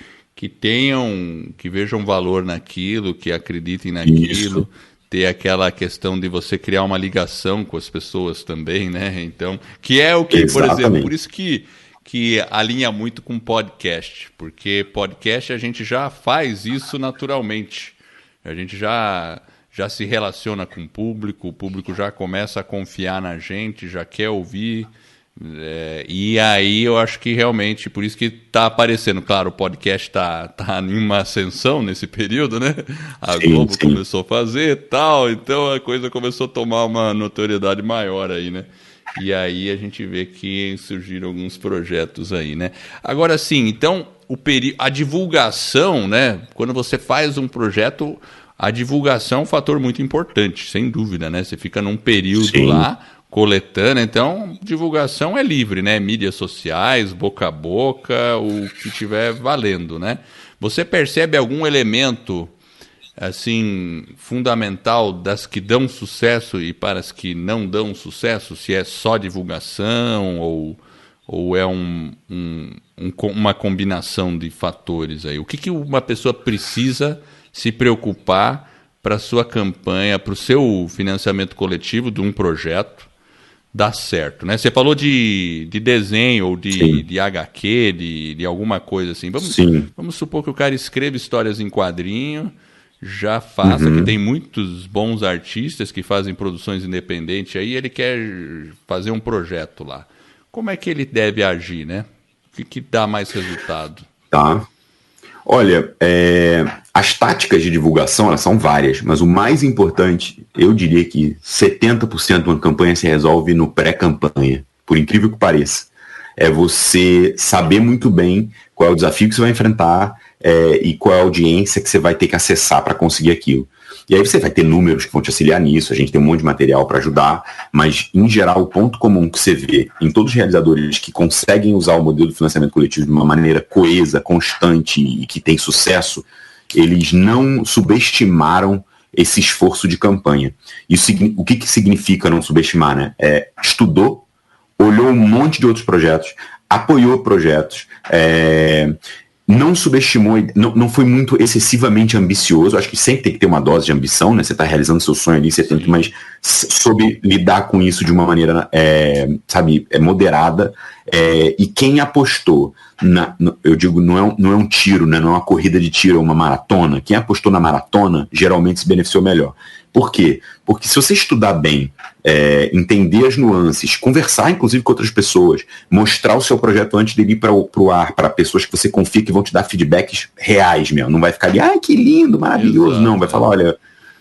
vejam valor naquilo, que acreditem naquilo, ter aquela questão de você criar uma ligação com as pessoas também, né? Então, que é o que, por exemplo, por isso que alinha muito com podcast, porque podcast a gente já faz isso naturalmente. A gente já se relaciona com o público já começa a confiar na gente, já quer ouvir. E aí eu acho que realmente, por isso que está aparecendo, claro, o podcast tá em uma ascensão nesse período, né? A Globo começou a fazer e tal, então a coisa começou a tomar uma notoriedade maior aí, né? E aí a gente vê que surgiram alguns projetos aí, né? Agora sim, então a divulgação, né? Quando você faz um projeto, a divulgação é um fator muito importante, sem dúvida, né? Você fica num período lá coletando, então divulgação é livre, né? Mídias sociais, boca a boca, o que tiver valendo, né? Você percebe algum elemento assim fundamental das que dão sucesso e para as que não dão sucesso? Se é só divulgação ou é uma combinação de fatores aí? O que uma pessoa precisa se preocupar para a sua campanha, para o seu financiamento coletivo de um projeto dar certo, né? Você falou de desenho ou de HQ, de alguma coisa assim. Vamos supor que o cara escreva histórias em quadrinho, já faça, que tem muitos bons artistas que fazem produções independentes aí, ele quer fazer um projeto lá. Como é que ele deve agir, né? O que dá mais resultado? Tá. Olha, as táticas de divulgação, elas são várias, mas o mais importante, eu diria que 70% de uma campanha se resolve no pré-campanha, por incrível que pareça. É você saber muito bem qual é o desafio que você vai enfrentar e qual é a audiência que você vai ter que acessar para conseguir aquilo. E aí você vai ter números que vão te auxiliar nisso, a gente tem um monte de material para ajudar, mas, em geral, o ponto comum que você vê em todos os realizadores que conseguem usar o modelo de financiamento coletivo de uma maneira coesa, constante e que tem sucesso, eles não subestimaram esse esforço de campanha. Isso, o que significa não subestimar, né? Estudou, olhou um monte de outros projetos, apoiou projetos, não subestimou, não foi muito excessivamente ambicioso. Acho que sempre tem que ter uma dose de ambição, né? Você está realizando seu sonho ali, você tem que, mas soube lidar com isso de uma maneira, moderada. E quem apostou, eu digo, não é um tiro, né? Não é uma corrida de tiro, é uma maratona. Quem apostou na maratona geralmente se beneficiou melhor. Por quê? Porque se você estudar bem, entender as nuances, conversar inclusive com outras pessoas, mostrar o seu projeto antes de ir para o ar, para pessoas que você confia que vão te dar feedbacks reais mesmo. Não vai ficar ali, que lindo, maravilhoso. Exato. Não, vai falar, olha,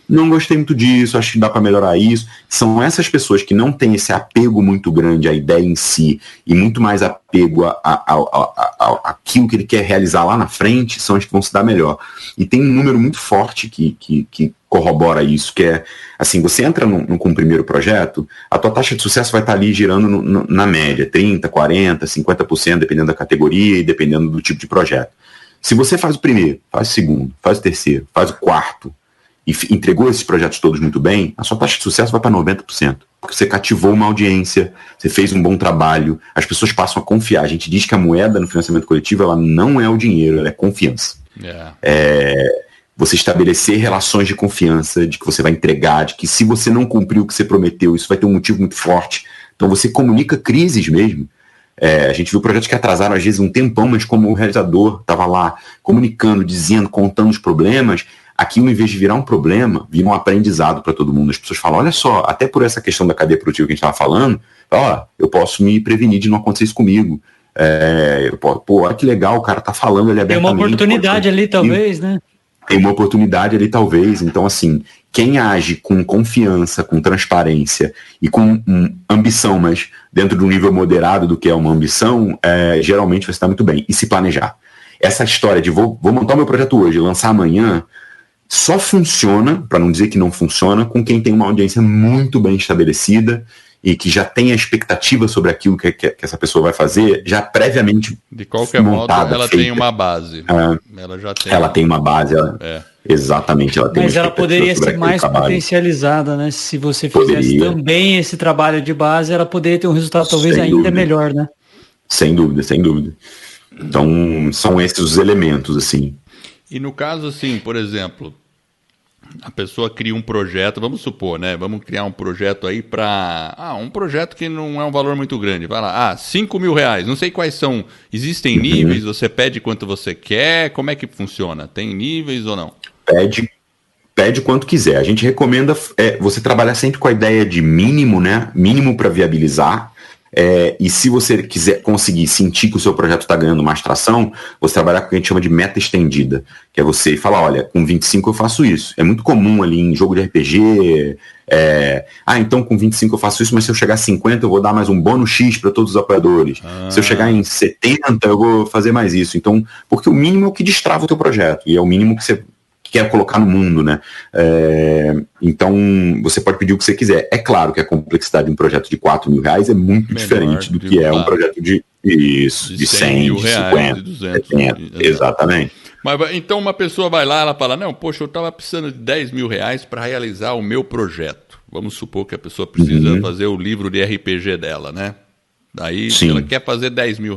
não gostei muito disso, acho que dá para melhorar isso. São essas pessoas que não têm esse apego muito grande à ideia em si e muito mais apego àquilo que ele quer realizar lá na frente, são as que vão se dar melhor. E tem um número muito forte que corrobora isso, que é, assim, você entra com o primeiro projeto, a tua taxa de sucesso vai estar ali girando na média, 30%, 40%, 50%, dependendo da categoria e dependendo do tipo de projeto. Se você faz o primeiro, faz o segundo, faz o terceiro, faz o quarto, e entregou esses projetos todos muito bem, a sua taxa de sucesso vai para 90%. Porque você cativou uma audiência, você fez um bom trabalho, as pessoas passam a confiar. A gente diz que a moeda no financiamento coletivo, ela não é o dinheiro, ela é confiança. Você estabelecer relações de confiança, de que você vai entregar, de que se você não cumpriu o que você prometeu, isso vai ter um motivo muito forte. Então você comunica crises mesmo. A gente viu projetos que atrasaram às vezes um tempão, mas como o realizador estava lá comunicando, dizendo, contando os problemas, aquilo, em vez de virar um problema, vira um aprendizado para todo mundo. As pessoas falam, olha só, até por essa questão da cadeia produtiva que a gente estava falando, eu posso me prevenir de não acontecer isso comigo. Olha que legal, o cara tá falando ali abertamente. Tem uma oportunidade ali, talvez, né? Tem uma oportunidade ali, talvez. Então, assim, quem age com confiança, com transparência e com ambição, mas dentro de um nível moderado do que é uma ambição, geralmente vai estar muito bem. E se planejar. essa história de vou montar o meu projeto hoje e lançar amanhã, só funciona, para não dizer que não funciona, com quem tem uma audiência muito bem estabelecida e que já tem a expectativa sobre aquilo que essa pessoa vai fazer, já previamente de qualquer montada, modo, ela feita. Tem uma base. Ela tem uma base. Exatamente. Ela tem. Mas ela poderia ser mais potencializada, né? Se você fizesse também esse trabalho de base, ela poderia ter um resultado talvez ainda melhor, né? Sem dúvida. Então, são esses os elementos, assim. E no caso, assim, por exemplo, a pessoa cria um projeto, vamos supor, né? Vamos criar um projeto aí para... um projeto que não é um valor muito grande. Vai lá, R$5.000. Não sei quais são. Existem níveis? Você pede quanto você quer? Como é que funciona? Tem níveis ou não? Pede quanto quiser. A gente recomenda você trabalhar sempre com a ideia de mínimo, né? Mínimo para viabilizar. E se você quiser conseguir sentir que o seu projeto está ganhando mais tração, você trabalhar com o que a gente chama de meta estendida, que é você falar, olha, com 25 eu faço isso. É muito comum ali em jogo de RPG, então com 25 eu faço isso, mas se eu chegar a 50 eu vou dar mais um bônus X para todos os apoiadores. Se eu chegar em 70 eu vou fazer mais isso. Então, porque o mínimo é o que destrava o teu projeto, e é o mínimo que você quer colocar no mundo, né? Então, você pode pedir o que você quiser. É claro que a complexidade de um projeto de R$4.000 é muito diferente do que é um projeto de 100, de 50, de 200, 70, exatamente. Mas, então, uma pessoa vai lá, ela fala, não, poxa, eu estava precisando de R$10.000 para realizar o meu projeto. Vamos supor que a pessoa precisa fazer o livro de RPG dela, né? Daí, ela quer fazer R$10.000,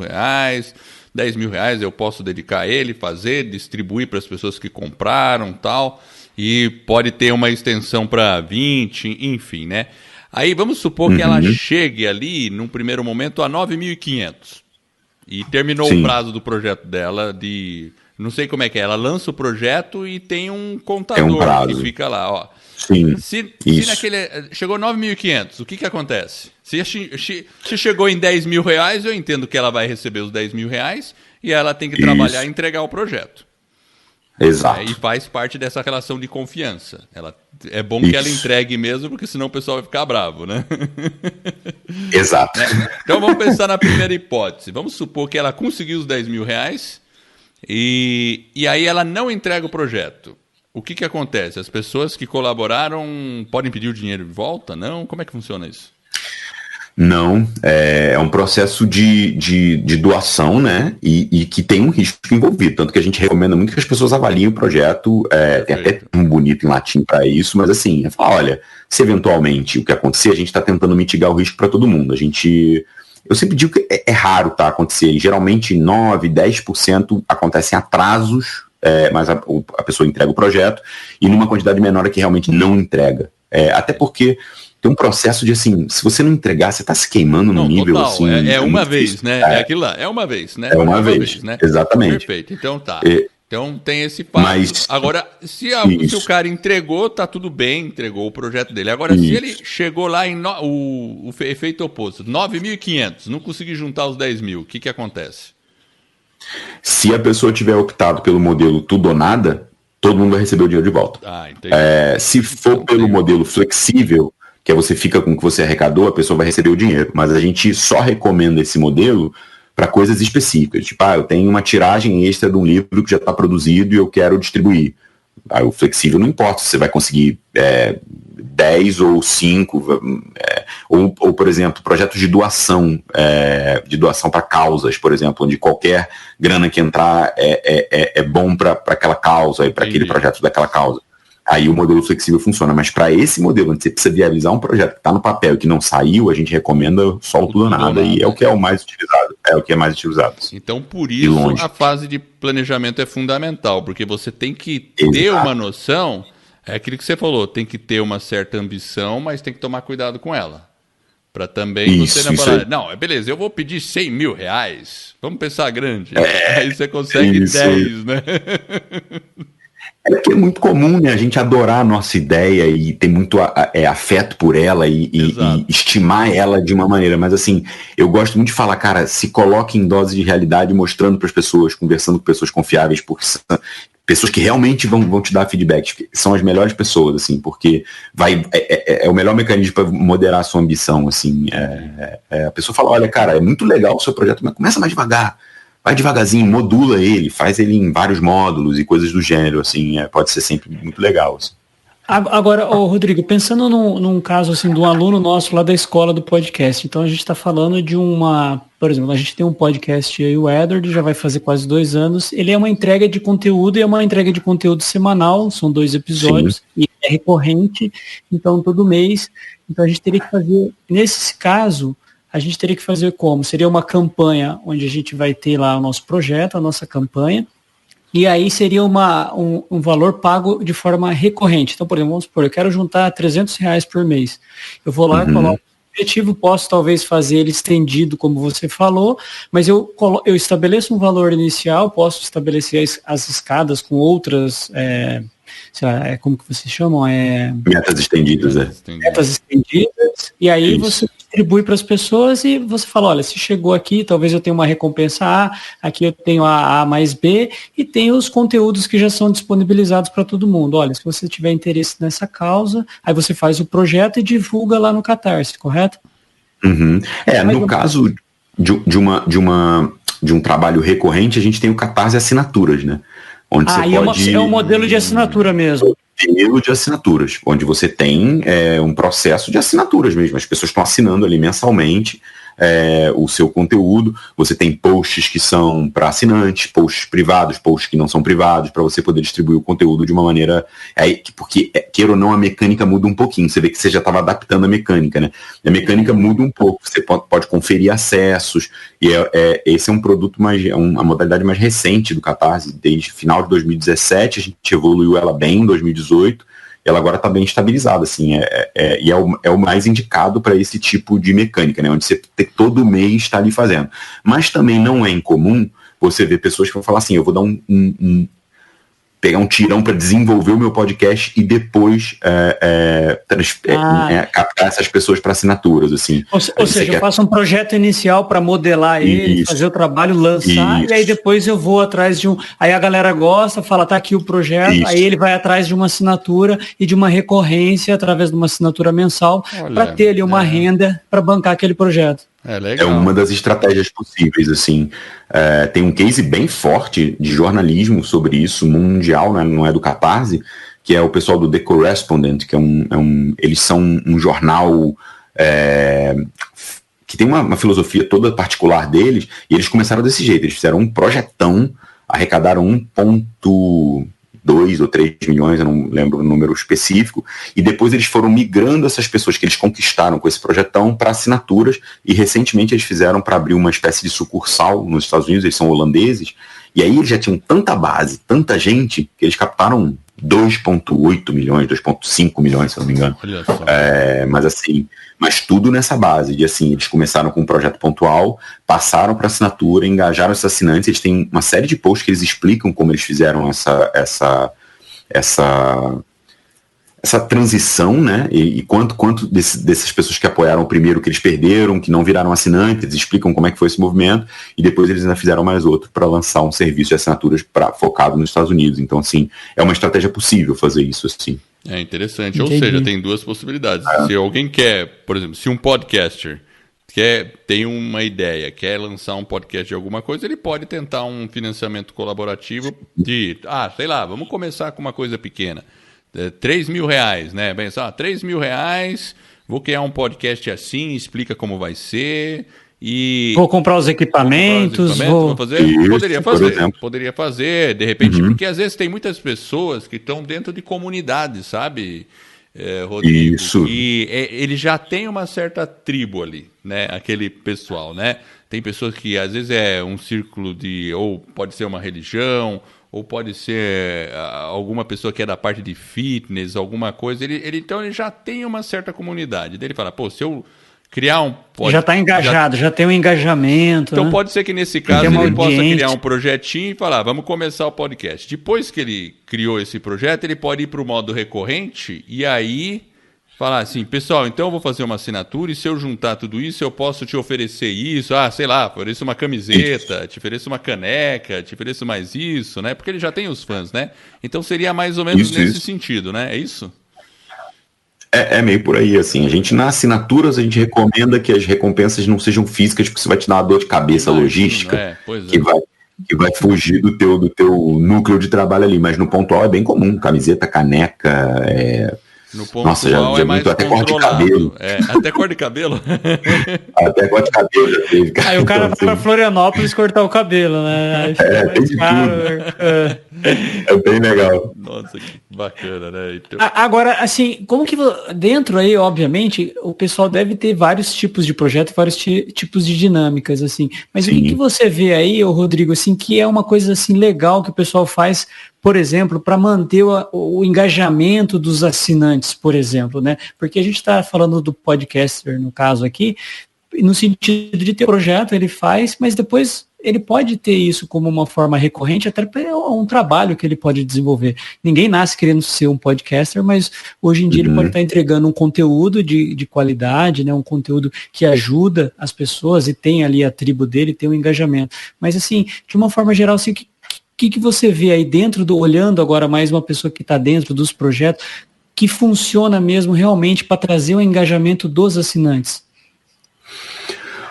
R$10.000 eu posso dedicar a ele, fazer, distribuir para as pessoas que compraram, tal, e pode ter uma extensão para 20, enfim, né? Aí vamos supor que ela chegue ali, num primeiro momento, a 9.500 e terminou o prazo do projeto dela de... Não sei como é que é, ela lança o projeto e tem um contador que fica lá, ó. Sim, se chegou 9.500, o que acontece? Se chegou em R$10.000, eu entendo que ela vai receber os R$10.000 e ela tem que trabalhar e entregar o projeto. Exato. E faz parte dessa relação de confiança. É bom que ela entregue mesmo, porque senão o pessoal vai ficar bravo, né? Exato. Então vamos pensar na primeira hipótese. Vamos supor que ela conseguiu os R$10.000 e aí ela não entrega o projeto. O que acontece? As pessoas que colaboraram podem pedir o dinheiro de volta? Não? Como é que funciona isso? Não, é um processo de doação, né? E que tem um risco envolvido. Tanto que a gente recomenda muito que as pessoas avaliem o projeto. Tem até um bonito em latim para isso, mas assim, olha, se eventualmente o que acontecer, a gente está tentando mitigar o risco para todo mundo. Eu sempre digo que é raro acontecer. Geralmente 9, 10% acontecem atrasos. Mas a pessoa entrega o projeto, e numa quantidade menor é que realmente não entrega. Até porque tem um processo de, assim, se você não entregar, você está se queimando no nível, total. Assim... É uma vez, difícil. Né? É aquilo lá, é uma vez, né? É uma vez, né? Exatamente. Perfeito, então tá. Então tem esse passo. Agora, se o cara entregou, tá tudo bem, entregou o projeto dele. Agora, se ele chegou lá em o efeito oposto, 9.500, não conseguiu juntar os 10.000, o que acontece? Se a pessoa tiver optado pelo modelo tudo ou nada, todo mundo vai receber o dinheiro de volta. Se for pelo modelo flexível, que você fica com o que você arrecadou, a pessoa vai receber o dinheiro. Mas a gente só recomenda esse modelo para coisas específicas. Tipo, eu tenho uma tiragem extra de um livro que já está produzido e eu quero distribuir. O flexível não importa se você vai conseguir 10 ou 5, ou, por exemplo, projetos de doação para causas, por exemplo, onde qualquer grana que entrar é bom para aquela causa e para aquele projeto daquela causa. Aí o modelo flexível funciona, mas para esse modelo, onde você precisa viabilizar um projeto que está no papel e que não saiu, a gente recomenda só o tudo ou nada, e é o que é o mais utilizado. É o que é mais utilizado. Então, por isso, a fase de planejamento é fundamental, porque você tem que ter uma noção, é aquilo que você falou, tem que ter uma certa ambição, mas tem que tomar cuidado com ela. Para também você não falar, não, beleza, eu vou pedir R$100.000, vamos pensar grande. Aí você consegue 10, né? É que é muito comum, né, a gente adorar a nossa ideia e ter muito afeto por ela e estimar ela de uma maneira, mas assim, eu gosto muito de falar, cara, se coloque em dose de realidade, mostrando para as pessoas, conversando com pessoas confiáveis, porque são pessoas que realmente vão te dar feedback, são as melhores pessoas, assim, porque é o melhor mecanismo para moderar a sua ambição, assim, a pessoa fala, olha, cara, é muito legal o seu projeto, mas começa mais devagar. vai devagarzinho, modula ele, faz ele em vários módulos e coisas do gênero, assim, pode ser sempre muito legal. Assim. Agora, Rodrigo, pensando num caso assim, de um aluno nosso lá da escola do podcast, então a gente está falando de por exemplo, a gente tem um podcast aí, o Edward, já vai fazer quase 2 anos, ele é uma entrega de conteúdo e é uma entrega de conteúdo semanal, são 2 episódios, sim, e é recorrente, então todo mês, então a gente teria que fazer, nesse caso, a gente teria que fazer como? Seria uma campanha onde a gente vai ter lá o nosso projeto, a nossa campanha, e aí seria um valor pago de forma recorrente. Então, por exemplo, vamos supor, eu quero juntar R$300 por mês. Eu vou lá, coloco o objetivo, posso talvez fazer ele estendido, como você falou, mas eu estabeleço um valor inicial, posso estabelecer as escadas com outras... sei lá, como que vocês chamam? Metas estendidas, Metas estendidas, e aí você distribui para as pessoas e você fala, olha, se chegou aqui, talvez eu tenha uma recompensa A, aqui eu tenho a mais B, e tem os conteúdos que já são disponibilizados para todo mundo. Olha, se você tiver interesse nessa causa, aí você faz o projeto e divulga lá no Catarse, correto? Uhum. No caso de um trabalho recorrente, a gente tem o Catarse Assinaturas, né? Onde você pode... é um modelo de assinatura mesmo. Modelo de assinaturas, onde você tem um processo de assinaturas mesmo. As pessoas estão assinando ali mensalmente o seu conteúdo. Você tem posts que são para assinantes, posts privados, posts que não são privados, para você poder distribuir o conteúdo de uma maneira... porque, queira ou não, a mecânica muda um pouquinho. Você vê que você já estava adaptando a mecânica, né? A mecânica muda um pouco. Você pode conferir acessos. E esse é um produto uma modalidade mais recente do Catarse. Desde final de 2017, a gente evoluiu ela bem em 2018. Ela agora está bem estabilizada, assim, e é o mais indicado para esse tipo de mecânica, né, onde você todo mês está ali fazendo. Mas também não é incomum você ver pessoas que vão falar assim, eu vou dar pegar um tirão para desenvolver o meu podcast e depois captar essas pessoas para assinaturas, assim. Ou seja, eu faço um projeto inicial para modelar ele, fazer o trabalho, lançar, e aí depois eu vou atrás de aí a galera gosta, fala, tá aqui o projeto, aí ele vai atrás de uma assinatura e de uma recorrência através de uma assinatura mensal para ter ali uma renda para bancar aquele projeto. É uma das estratégias possíveis, assim. Tem um case bem forte de jornalismo sobre isso, mundial, né? Não é do Catarse, que é o pessoal do The Correspondent, que eles são um jornal que tem uma filosofia toda particular deles, e eles começaram desse jeito, eles fizeram um projetão, arrecadaram 1,2 ou 3 milhões, eu não lembro o número específico, e depois eles foram migrando essas pessoas que eles conquistaram com esse projetão para assinaturas, e recentemente eles fizeram para abrir uma espécie de sucursal nos Estados Unidos, eles são holandeses, e aí eles já tinham tanta base, tanta gente, que eles captaram 2,8 milhões, 2,5 milhões, se eu não me engano. Mas tudo nessa base de assim, eles começaram com um projeto pontual, passaram para assinatura, engajaram esses assinantes, eles têm uma série de posts que eles explicam como eles fizeram essa transição, né? E quanto dessas pessoas que apoiaram o primeiro que eles perderam, que não viraram assinantes, eles explicam como é que foi esse movimento, e depois eles ainda fizeram mais outro para lançar um serviço de assinaturas focado nos Estados Unidos. Então, assim, é uma estratégia possível fazer isso, assim. É interessante, ou seja, tem 2 possibilidades. Se alguém quer, por exemplo, se um podcaster tem uma ideia, quer lançar um podcast de alguma coisa, ele pode tentar um financiamento colaborativo de, sei lá, vamos começar com uma coisa pequena. R$3.000, né? Bem, R$3.000, vou criar um podcast assim, explica como vai ser e... Vou comprar os equipamentos, vou fazer? Isso, poderia fazer, de repente, porque às vezes tem muitas pessoas que estão dentro de comunidades, sabe, Rodrigo? Isso. E ele já tem uma certa tribo ali, né? Aquele pessoal, né? Tem pessoas que às vezes é um círculo ou pode ser uma religião, ou pode ser alguma pessoa que é da parte de fitness, alguma coisa. Então ele já tem uma certa comunidade. Daí ele fala, se eu criar um... já está engajado, já tem um engajamento. Então, né? Pode ser que nesse caso ele possa criar um projetinho e falar, vamos começar o podcast. Depois que ele criou esse projeto, ele pode ir para o modo recorrente e aí falar assim, pessoal, então eu vou fazer uma assinatura e se eu juntar tudo isso, eu posso te oferecer isso, sei lá, ofereço uma camiseta, te ofereço uma caneca, te ofereço mais isso, né? Porque ele já tem os fãs, né? Então seria mais ou menos nesse sentido, né? É isso? É meio por aí, assim. Nas assinaturas, a gente recomenda que as recompensas não sejam físicas, porque isso vai te dar uma dor de cabeça logística, que vai fugir do teu núcleo de trabalho ali, mas no pontual é bem comum, camiseta, caneca, No pontual já é mais até cor de cabelo. Até cor de cabelo? Até cor de cabelo já teve. Aí o cara vai pra Florianópolis cortar o cabelo, né? Aí fica tem de tudo. É bem legal. Nossa, que bacana, né? Então... Agora, assim, como que dentro aí, obviamente, o pessoal deve ter vários tipos de projeto, vários tipos de dinâmicas, assim. Mas Sim. O que você vê aí, Rodrigo, assim, que é uma coisa assim legal que o pessoal faz, por exemplo, para manter o engajamento dos assinantes, por exemplo, né? Porque a gente está falando do podcaster, no caso aqui, no sentido de ter projeto, ele faz, mas depois ele pode ter isso como uma forma recorrente, até para um trabalho que ele pode desenvolver. Ninguém nasce querendo ser um podcaster, mas hoje em dia ele pode estar entregando um conteúdo de qualidade, né, um conteúdo que ajuda as pessoas e tem ali a tribo dele, tem um engajamento. Mas assim, de uma forma geral, assim, o que você vê aí dentro olhando agora mais uma pessoa que está dentro dos projetos, que funciona mesmo realmente para trazer o engajamento dos assinantes?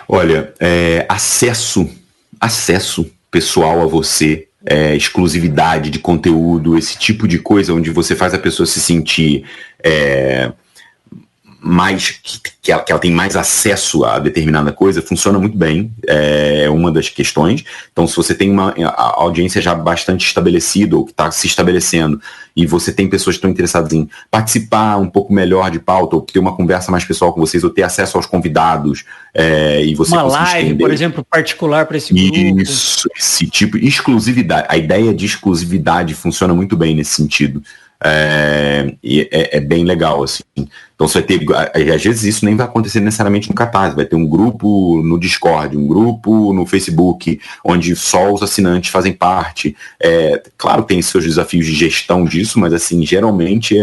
Olha, acesso pessoal a você, exclusividade de conteúdo, esse tipo de coisa onde você faz a pessoa se sentir mais que ela tem mais acesso a determinada coisa, funciona muito bem, é uma das questões. Então, se você tem uma audiência já bastante estabelecida ou que está se estabelecendo e você tem pessoas que estão interessadas em participar um pouco melhor de pauta ou ter uma conversa mais pessoal com vocês ou ter acesso aos convidados e você uma live, estender, por exemplo, particular para esse grupo. Isso, esse tipo, exclusividade. A ideia de exclusividade funciona muito bem nesse sentido. É bem legal, assim. Então você vai ter, às vezes isso nem vai acontecer necessariamente no Catarse, vai ter um grupo no Discord, um grupo no Facebook, onde só os assinantes fazem parte. Claro, tem seus desafios de gestão disso, mas assim, geralmente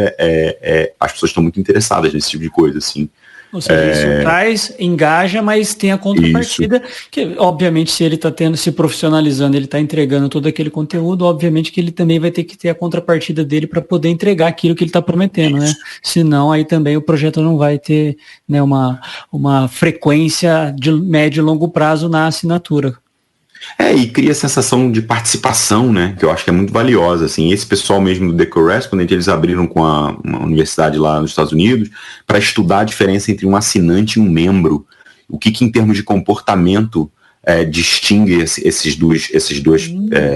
as pessoas estão muito interessadas nesse tipo de coisa, assim. Ou seja, isso traz, engaja, mas tem a contrapartida, que obviamente se ele está se profissionalizando, ele está entregando todo aquele conteúdo, obviamente que ele também vai ter que ter a contrapartida dele para poder entregar aquilo que ele está prometendo, né? Senão aí também o projeto não vai ter, né, uma frequência de médio e longo prazo na assinatura. E cria a sensação de participação, né, que eu acho que é muito valiosa, assim. Esse pessoal mesmo do The Correspondent, eles abriram com uma universidade lá nos Estados Unidos para estudar a diferença entre um assinante e um membro. O que em termos de comportamento distingue esses duas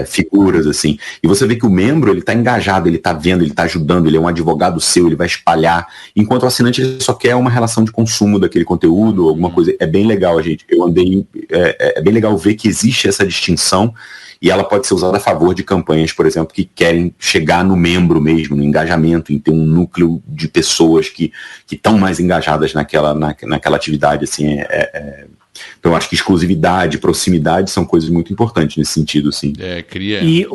figuras, assim. E você vê que o membro, ele está engajado, ele está vendo, ele está ajudando, ele é um advogado seu, ele vai espalhar, enquanto o assinante ele só quer uma relação de consumo daquele conteúdo, alguma coisa. É bem legal, é bem legal ver que existe essa distinção e ela pode ser usada a favor de campanhas, por exemplo, que querem chegar no membro mesmo, no engajamento, em ter um núcleo de pessoas que estão mais engajadas naquela atividade, assim, Então, eu acho que exclusividade, proximidade são coisas muito importantes nesse sentido, sim. Cria. E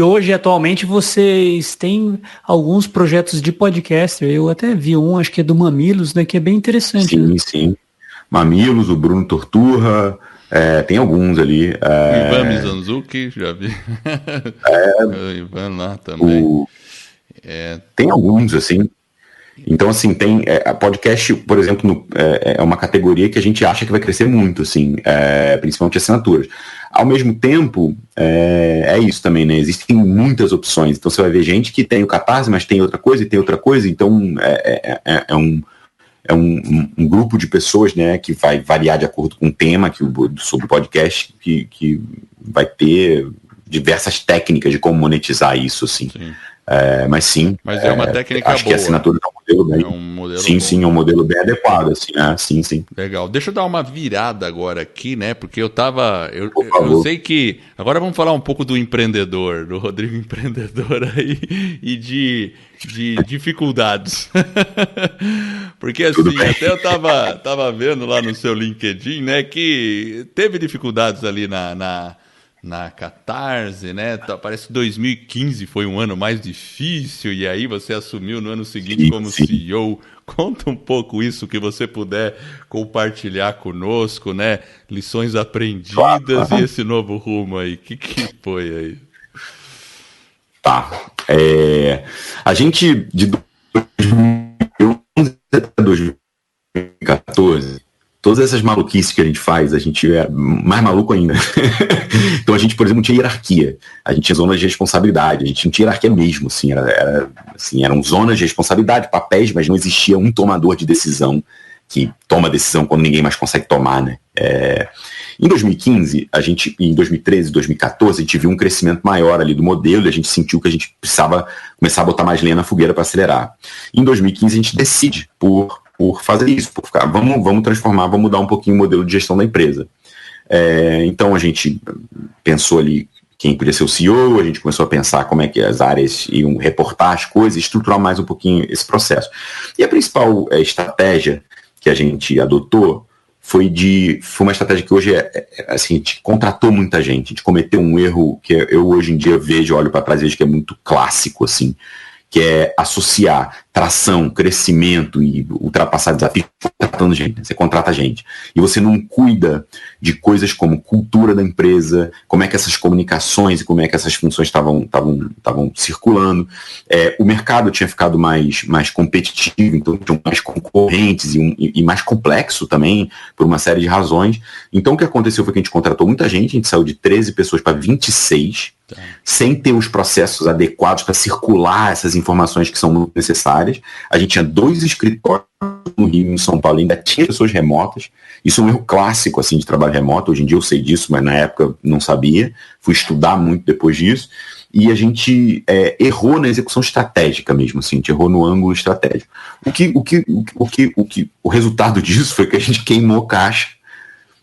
hoje, atualmente, vocês têm alguns projetos de podcaster. Eu até vi acho que é do Mamilos, né? Que é bem interessante. Sim, né? Sim. Mamilos, o Bruno Torturra, tem alguns ali. O Ivan Mizanzuki, já vi. O Ivan lá também. Tem alguns, assim. Então, assim, tem podcast, por exemplo, é uma categoria que a gente acha que vai crescer muito, assim, principalmente assinaturas. Ao mesmo tempo, é isso também, né? Existem muitas opções. Então, você vai ver gente que tem o Catarse, mas tem outra coisa e tem outra coisa. Então, é um grupo de pessoas, né, que vai variar de acordo com o tema sobre o podcast, que vai ter diversas técnicas de como monetizar isso, assim. Sim. Mas sim. Mas é uma técnica acho boa. Que a assinatura é um modelo bem. Sim, é um modelo bem adequado, assim, né? Sim. Legal. Deixa eu dar uma virada agora aqui, né? Porque eu sei que. Agora vamos falar um pouco do empreendedor, do Rodrigo empreendedor aí, e de dificuldades. Porque assim, até eu tava vendo lá no seu LinkedIn, né, que teve dificuldades ali na Catarse, né? Parece que 2015 foi um ano mais difícil e aí você assumiu no ano seguinte como CEO. Conta um pouco isso que você puder compartilhar conosco, né? Lições aprendidas e esse novo rumo aí. O que foi aí? Tá. A gente, de 2011 até 2014, todas essas maluquices que a gente faz, a gente é mais maluco ainda. Então a gente, por exemplo, não tinha hierarquia. A gente tinha zonas de responsabilidade. A gente não tinha hierarquia mesmo, assim. Eram zonas de responsabilidade, papéis, mas não existia um tomador de decisão que toma decisão quando ninguém mais consegue tomar, né? Em 2015, em 2013, 2014, a gente viu um crescimento maior ali do modelo e a gente sentiu que a gente precisava começar a botar mais lenha na fogueira para acelerar. Em 2015, a gente decide por fazer isso, por ficar, vamos transformar, vamos mudar um pouquinho o modelo de gestão da empresa. Então, a gente pensou ali quem podia ser o CEO, a gente começou a pensar como é que as áreas iam reportar as coisas, estruturar mais um pouquinho esse processo. E a principal estratégia que a gente adotou foi uma estratégia que hoje assim, a gente contratou muita gente, a gente cometeu um erro que eu hoje em dia olho para trás e vejo que é muito clássico, assim, que é associar tração, crescimento e ultrapassar desafios contratando gente. Você contrata gente. E você não cuida de coisas como cultura da empresa, como é que essas comunicações e como é que essas funções estavam circulando. O mercado tinha ficado mais competitivo, então tinham mais concorrentes e mais complexo também, por uma série de razões. Então o que aconteceu foi que a gente contratou muita gente, a gente saiu de 13 pessoas para 26, sem ter os processos adequados para circular essas informações que são muito necessárias. A gente tinha 2 escritórios no Rio e em São Paulo, ainda tinha pessoas remotas. Isso é um erro clássico assim, de trabalho remoto. Hoje em dia eu sei disso, mas na época não sabia. Fui estudar muito depois disso. E a gente errou na execução estratégica mesmo, assim, a gente errou no ângulo estratégico. O resultado disso foi que a gente queimou caixa,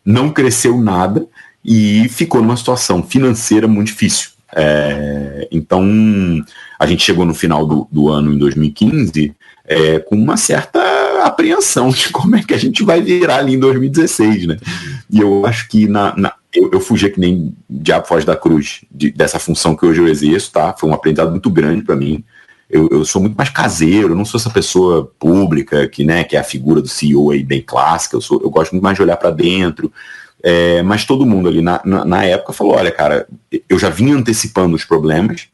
não cresceu nada e ficou numa situação financeira muito difícil. Então, a gente chegou no final do ano, em 2015, com uma certa apreensão de como é que a gente vai virar ali em 2016, né? E eu acho que eu fugia que nem diabo foge da cruz dessa função que hoje eu exerço, tá? Foi um aprendizado muito grande para mim. Eu sou muito mais caseiro, eu não sou essa pessoa pública que é a figura do CEO aí bem clássica, eu gosto muito mais de olhar para dentro. Mas todo mundo ali na época falou, olha, cara, eu já vinha antecipando os problemas,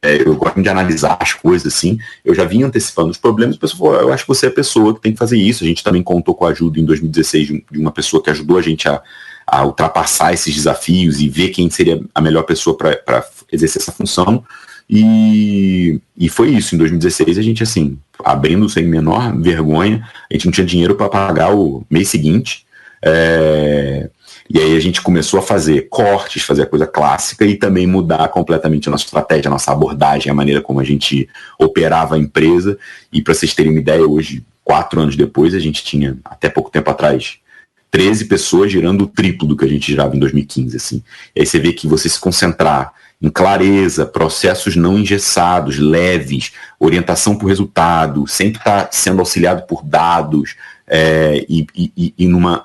eu gosto de analisar as coisas assim, eu já vinha antecipando os problemas, a pessoa falou, eu acho que você é a pessoa que tem que fazer isso. A gente também contou com a ajuda em 2016 de uma pessoa que ajudou a gente a ultrapassar esses desafios e ver quem seria a melhor pessoa para exercer essa função. E foi isso. Em 2016 a gente, assim, abrindo sem menor vergonha, a gente não tinha dinheiro para pagar o mês seguinte, e aí a gente começou a fazer cortes, fazer a coisa clássica e também mudar completamente a nossa estratégia, a nossa abordagem, a maneira como a gente operava a empresa. E para vocês terem uma ideia, hoje, 4 anos depois, a gente tinha, até pouco tempo atrás, 13 pessoas girando o triplo do que a gente girava em 2015. Assim. E aí você vê que você se concentrar em clareza, processos não engessados, leves, orientação por resultado, sempre estar sendo auxiliado por dados, e numa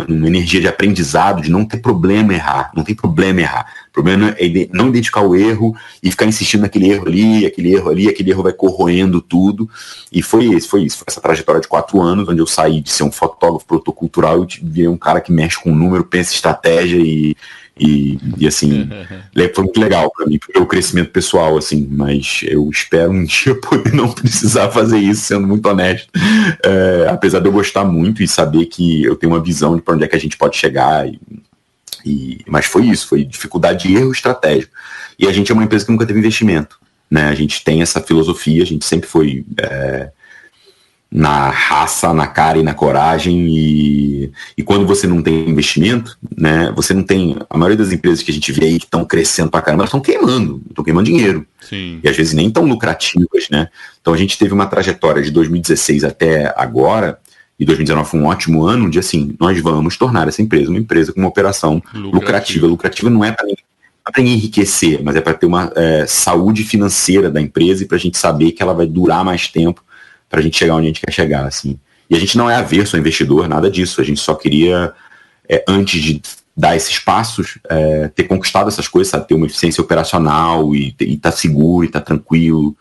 energia de aprendizado, de não ter problema errar, não tem problema errar. O problema é não identificar o erro e ficar insistindo naquele erro ali, aquele erro vai corroendo tudo. E foi isso. Foi essa trajetória de 4 anos, onde eu saí de ser um fotógrafo protocultural e virei um cara que mexe com número, pensa em estratégia e assim, foi muito legal para mim, pro meu crescimento pessoal, assim, mas eu espero um dia poder não precisar fazer isso, sendo muito honesto, apesar de eu gostar muito e saber que eu tenho uma visão de para onde é que a gente pode chegar, mas foi isso, foi dificuldade de erro estratégico, e a gente é uma empresa que nunca teve investimento, né? A gente tem essa filosofia, a gente sempre foi na raça, na cara e na coragem, e quando você não tem investimento, né, você não tem, a maioria das empresas que a gente vê aí que estão crescendo pra caramba, elas estão queimando dinheiro. Sim. E às vezes nem tão lucrativas, né? Então a gente teve uma trajetória de 2016 até agora, e 2019 foi um ótimo ano, onde assim, nós vamos tornar essa empresa uma empresa com uma operação lucrativa. Lucrativa não é para enriquecer, mas é para ter uma saúde financeira da empresa e para a gente saber que ela vai durar mais tempo para a gente chegar onde a gente quer chegar, assim. E a gente não é averso ao investidor, nada disso. A gente só queria, antes de dar esses passos, ter conquistado essas coisas, sabe? Ter uma eficiência operacional e estar seguro, e estar tranquilo.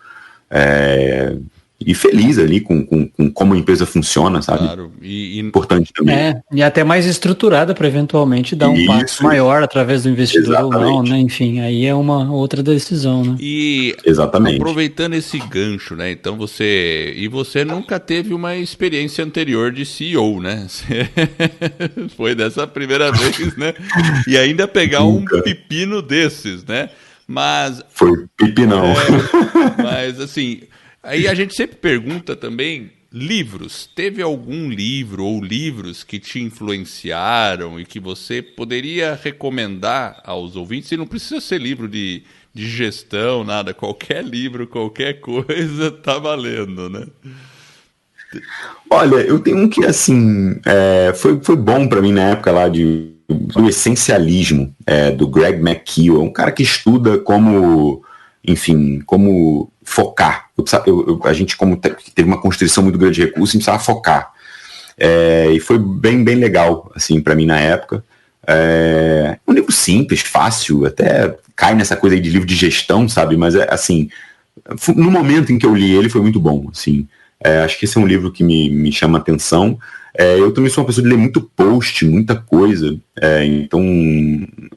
e feliz ali com como a empresa funciona, sabe? Claro, e importante também. E até mais estruturada para eventualmente dar um passo maior através do investidor. Exatamente. Ou não, né? Enfim, aí é uma outra decisão, né? E exatamente. Aproveitando esse gancho, né? Então você nunca teve uma experiência anterior de CEO, né? Foi dessa primeira vez, né? E ainda pegar nunca. Um pepino desses, né? Mas foi pepinão. Mas assim, aí a gente sempre pergunta também, livros. Teve algum livro ou livros que te influenciaram e que você poderia recomendar aos ouvintes? E não precisa ser livro de gestão, nada. Qualquer livro, qualquer coisa tá valendo, né? Olha, eu tenho um que, assim, foi bom para mim na época lá do essencialismo, do Greg McKeown. É um cara que estuda como focar. A gente, como teve uma constrição muito grande de recursos, precisava focar. E foi bem legal, assim, para mim na época. Um livro simples, fácil, até cai nessa coisa aí de livro de gestão, sabe? Mas, assim, no momento em que eu li ele, foi muito bom, assim. Acho que esse é um livro que me chama a atenção. Eu também sou uma pessoa de ler muito post, muita coisa, então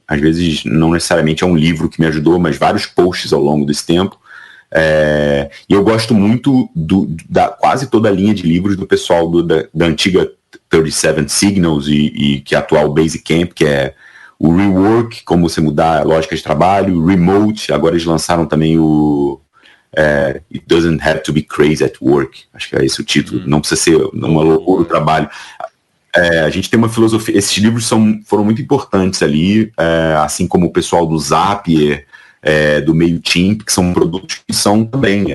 às vezes não necessariamente é um livro que me ajudou, mas vários posts ao longo desse tempo. E eu gosto muito da quase toda a linha de livros do pessoal da antiga 37 Signals e que é atual Basecamp, que é o Rework, como você mudar a lógica de trabalho, Remote, agora eles lançaram também o It Doesn't Have to Be Crazy at Work, acho que é esse o título, não precisa ser uma loucura o trabalho. A gente tem uma filosofia, esses livros foram muito importantes ali, assim como o pessoal do Zapier, do MailChimp, que são produtos que são também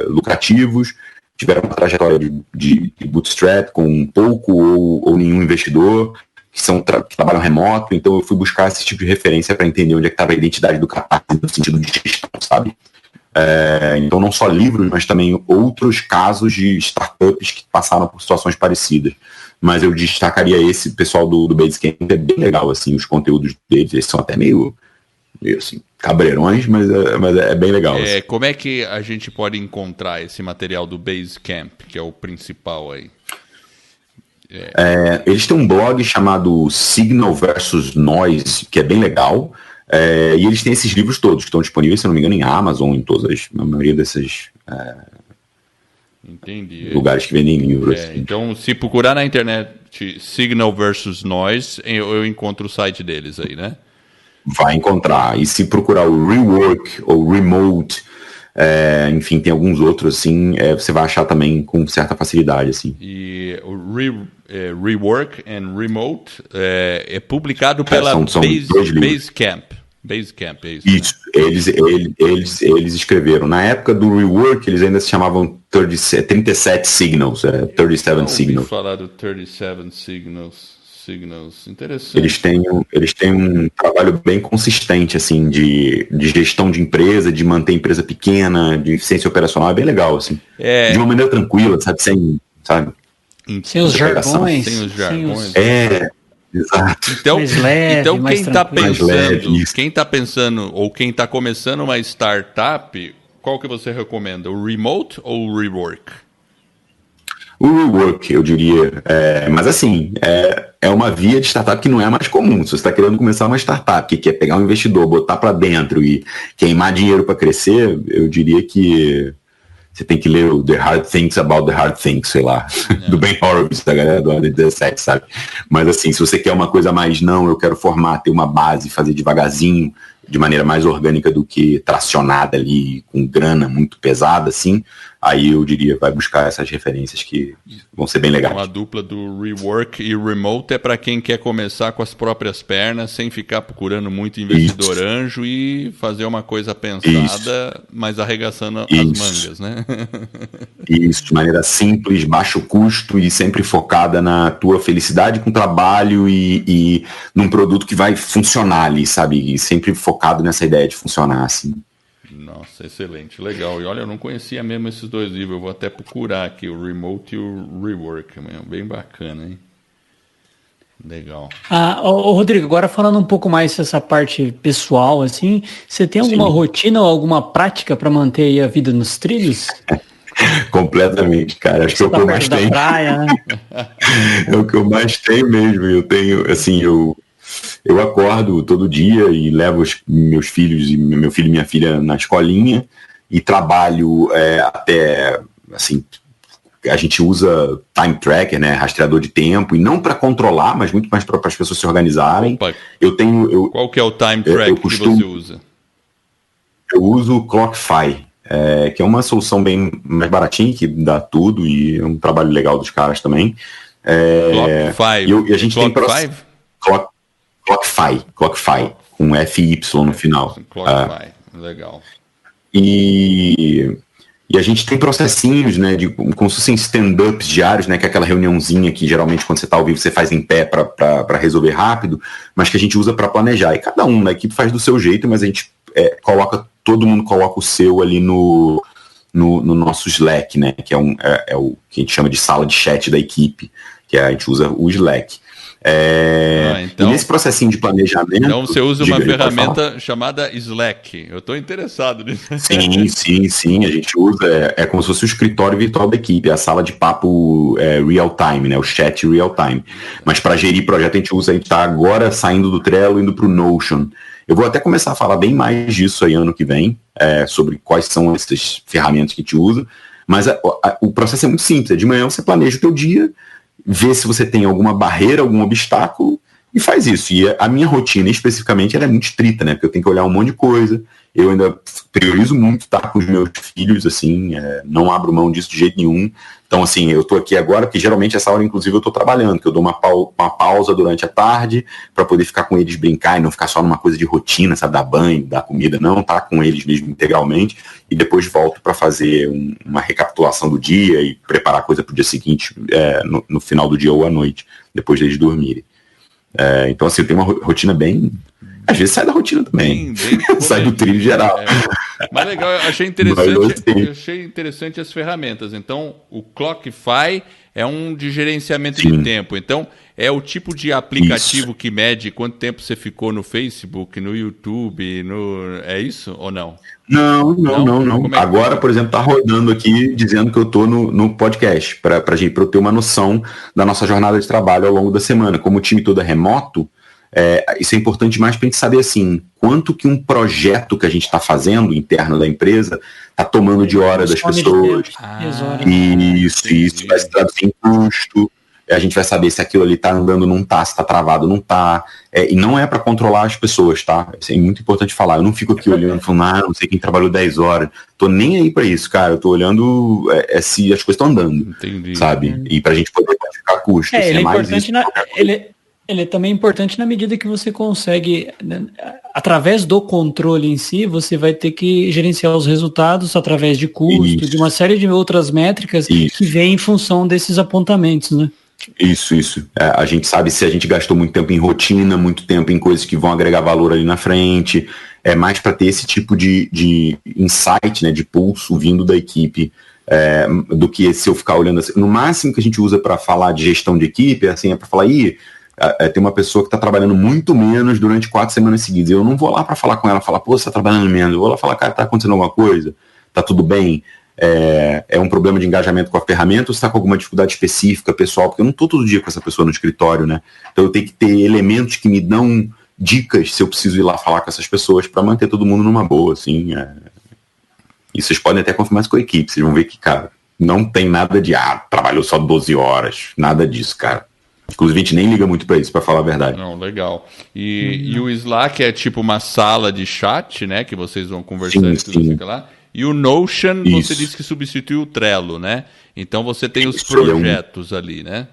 lucrativos, tiveram uma trajetória de bootstrap com pouco ou nenhum investidor, que trabalham remoto, então eu fui buscar esse tipo de referência para entender onde é que estava a identidade do Catarse no sentido de gestão, sabe? Então não só livros, mas também outros casos de startups que passaram por situações parecidas. Mas eu destacaria esse pessoal do Basecamp, é bem legal, assim, os conteúdos deles, eles são até meio assim, cabreirões, mas é bem legal. Assim. Como é que a gente pode encontrar esse material do Basecamp, que é o principal aí? Eles têm um blog chamado Signal versus Noise, que é bem legal. E eles têm esses livros todos, que estão disponíveis, se não me engano, em Amazon, em a maioria desses lugares que vendem livros. Assim. Então, se procurar na internet Signal versus Noise, eu encontro o site deles aí, né? Vai encontrar. E se procurar o Rework ou Remote, enfim, tem alguns outros, assim, você vai achar também com certa facilidade, assim. E o Rework and Remote é publicado pela Basecamp. Basecamp, é isso. Isso, eles escreveram. Na época do Rework, eles ainda se chamavam 37 Signals, 37 Signals. Falar do 37 Signals, interessante. Eles têm um trabalho bem consistente, assim, de gestão de empresa, de manter a empresa pequena, de eficiência operacional, é bem legal, assim. De uma maneira tranquila, sabe, sem os jargões. Exato. Então, leve, quem está pensando ou quem está começando uma startup, qual que você recomenda? O Remote ou o Rework? O Rework, eu diria. Mas assim, é uma via de startup que não é mais comum. Se você está querendo começar uma startup que quer pegar um investidor, botar para dentro e queimar dinheiro para crescer, eu diria que você tem que ler o The Hard Things About the Hard Things, sei lá, do Ben Horowitz, da galera do Under 17, sabe? Mas assim, se você quer uma coisa mais, eu quero formar, ter uma base, fazer devagarzinho, de maneira mais orgânica do que tracionada ali, com grana muito pesada, assim, aí eu diria, vai buscar essas referências que vão ser bem legais. Uma dupla do Rework e Remote é para quem quer começar com as próprias pernas, sem ficar procurando muito investidor anjo e fazer uma coisa pensada, mas arregaçando as mangas, né? Isso, de maneira simples, baixo custo e sempre focada na tua felicidade com o trabalho e num produto que vai funcionar ali, sabe? E sempre focado nessa ideia de funcionar, assim. Nossa, excelente, legal. E olha, eu não conhecia mesmo esses dois livros, eu vou até procurar aqui, o Remote e o Rework, bem bacana, hein? Legal. Rodrigo, agora falando um pouco mais dessa parte pessoal, assim, você tem alguma rotina ou alguma prática para manter aí a vida nos trilhos? Completamente, cara. Acho que é o que eu mais tenho. Praia, né? É o que eu mais tenho mesmo. Eu tenho, assim, eu acordo todo dia e levo meus filhos e meu filho e minha filha na escolinha e trabalho até, assim, a gente usa time tracker, né, rastreador de tempo, e não para controlar, mas muito mais para as pessoas se organizarem. Opa. Eu Qual que é o time tracker que você usa? Eu uso o Clockify, que é uma solução bem mais baratinha, que dá tudo, e é um trabalho legal dos caras também. Clockify. E a gente Clockify? Clockify, com FY no final. Clockify, legal. E a gente tem processinhos, né, como se fossem stand-ups diários, né, que é aquela reuniãozinha que geralmente quando você está ao vivo você faz em pé para resolver rápido, mas que a gente usa para planejar. E cada um da equipe faz do seu jeito, mas a gente todo mundo coloca o seu ali no nosso Slack, né, que é o que a gente chama de sala de chat da equipe, que a gente usa o Slack. Então, e nesse processinho de planejamento... Então você usa uma ferramenta chamada Slack. Eu estou interessado nisso. Sim. A gente usa, como se fosse o escritório virtual da equipe, a sala de papo real time, né, o chat real time. Mas para gerir projeto a gente está agora saindo do Trello, indo para o Notion. Eu vou até começar a falar bem mais disso aí ano que vem, sobre quais são essas ferramentas que a gente usa. Mas o processo é muito simples. De manhã você planeja o teu dia, vê se você tem alguma barreira, algum obstáculo, e faz isso. E a minha rotina, especificamente, ela é muito estrita, né? Porque eu tenho que olhar um monte de coisa. Eu ainda priorizo muito estar com os meus filhos, assim, não abro mão disso de jeito nenhum. Então, assim, eu tô aqui agora, porque geralmente essa hora, inclusive, eu tô trabalhando, que eu dou uma pausa durante a tarde para poder ficar com eles, brincar e não ficar só numa coisa de rotina, sabe, dar banho, dar comida, não, tá com eles mesmo integralmente, e depois volto para fazer uma recapitulação do dia e preparar coisa pro dia seguinte, no final do dia ou à noite, depois deles dormirem. Então, assim, eu tenho uma rotina bem... Às vezes sai da rotina também. Sai do trilho geral. Mas legal, eu achei interessante as ferramentas. Então, o Clockify é um de gerenciamento de tempo. Então, é o tipo de aplicativo que mede quanto tempo você ficou no Facebook, no YouTube, é isso ou não? Não. Agora, por exemplo, tá rodando aqui dizendo que eu tô no podcast, para eu ter uma noção da nossa jornada de trabalho ao longo da semana. Como o time todo é remoto, isso é importante demais para a gente saber assim, quanto que um projeto que a gente está fazendo interno da empresa está tomando de hora das pessoas. Isso vai se traduzir em custo. A gente vai saber se aquilo ali está andando, não está, se está travado, não está. E não é para controlar as pessoas, tá? Isso é muito importante falar. Eu não fico aqui olhando e falando, não sei quem trabalhou 10 horas. Tô nem aí para isso, cara. Eu tô olhando se as coisas estão andando. Entendi. Sabe? E para a gente poder quantificar custos. Ele é importante ele é também importante na medida que você consegue, através do controle em si, você vai ter que gerenciar os resultados através de custo, de uma série de outras métricas que vêm em função desses apontamentos, né? Isso. A gente sabe se a gente gastou muito tempo em rotina, muito tempo em coisas que vão agregar valor ali na frente. É mais para ter esse tipo de insight, né, de pulso vindo da equipe, do que se eu ficar olhando assim. No máximo que a gente usa para falar de gestão de equipe, assim, é para falar, tem uma pessoa que está trabalhando muito menos durante 4 semanas seguidas. Eu não vou lá para falar com ela, falar, pô, você está trabalhando menos. Eu vou lá falar, cara, está acontecendo alguma coisa? Está tudo bem? É um problema de engajamento com a ferramenta ou você está com alguma dificuldade específica, pessoal? Porque eu não estou todo dia com essa pessoa no escritório, né? Então eu tenho que ter elementos que me dão dicas se eu preciso ir lá falar com essas pessoas para manter todo mundo numa boa, assim. E vocês podem até confirmar isso com a equipe. Vocês vão ver que, cara, não tem nada de, trabalhou só 12 horas. Nada disso, cara. Inclusive, a gente nem liga muito para isso, para falar a verdade. Não, legal. E o Slack é tipo uma sala de chat, né? Que vocês vão conversar e tudo fica lá. E o Notion, você disse que substitui o Trello, né? Então você tem os projetos ali, né?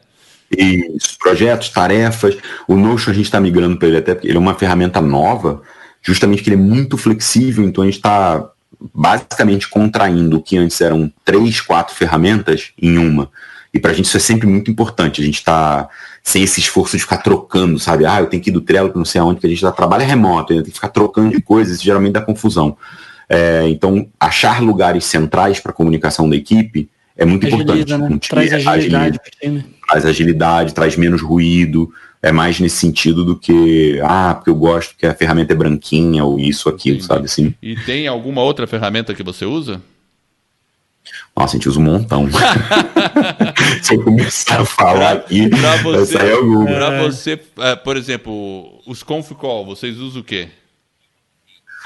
Isso, projetos, tarefas. O Notion a gente está migrando para ele até porque ele é uma ferramenta nova, justamente que ele é muito flexível, então a gente está basicamente contraindo o que antes eram 3, 4 ferramentas em uma. E pra gente isso é sempre muito importante. A gente tá sem esse esforço de ficar trocando, sabe? Eu tenho que ir do Trello para não sei aonde, que a gente trabalha remoto, tem que ficar trocando de coisas, isso geralmente dá confusão. Então, achar lugares centrais para a comunicação da equipe é muito importante. Né? Traz agilidade. Traz agilidade, traz menos ruído. É mais nesse sentido do que, porque eu gosto que a ferramenta é branquinha ou isso, aquilo, sabe assim? E tem alguma outra ferramenta que você usa? Nossa, a gente usa um montão. Se eu começar a falar aqui, vai sair alguma. Para você, por exemplo, os conf call, vocês usam o quê?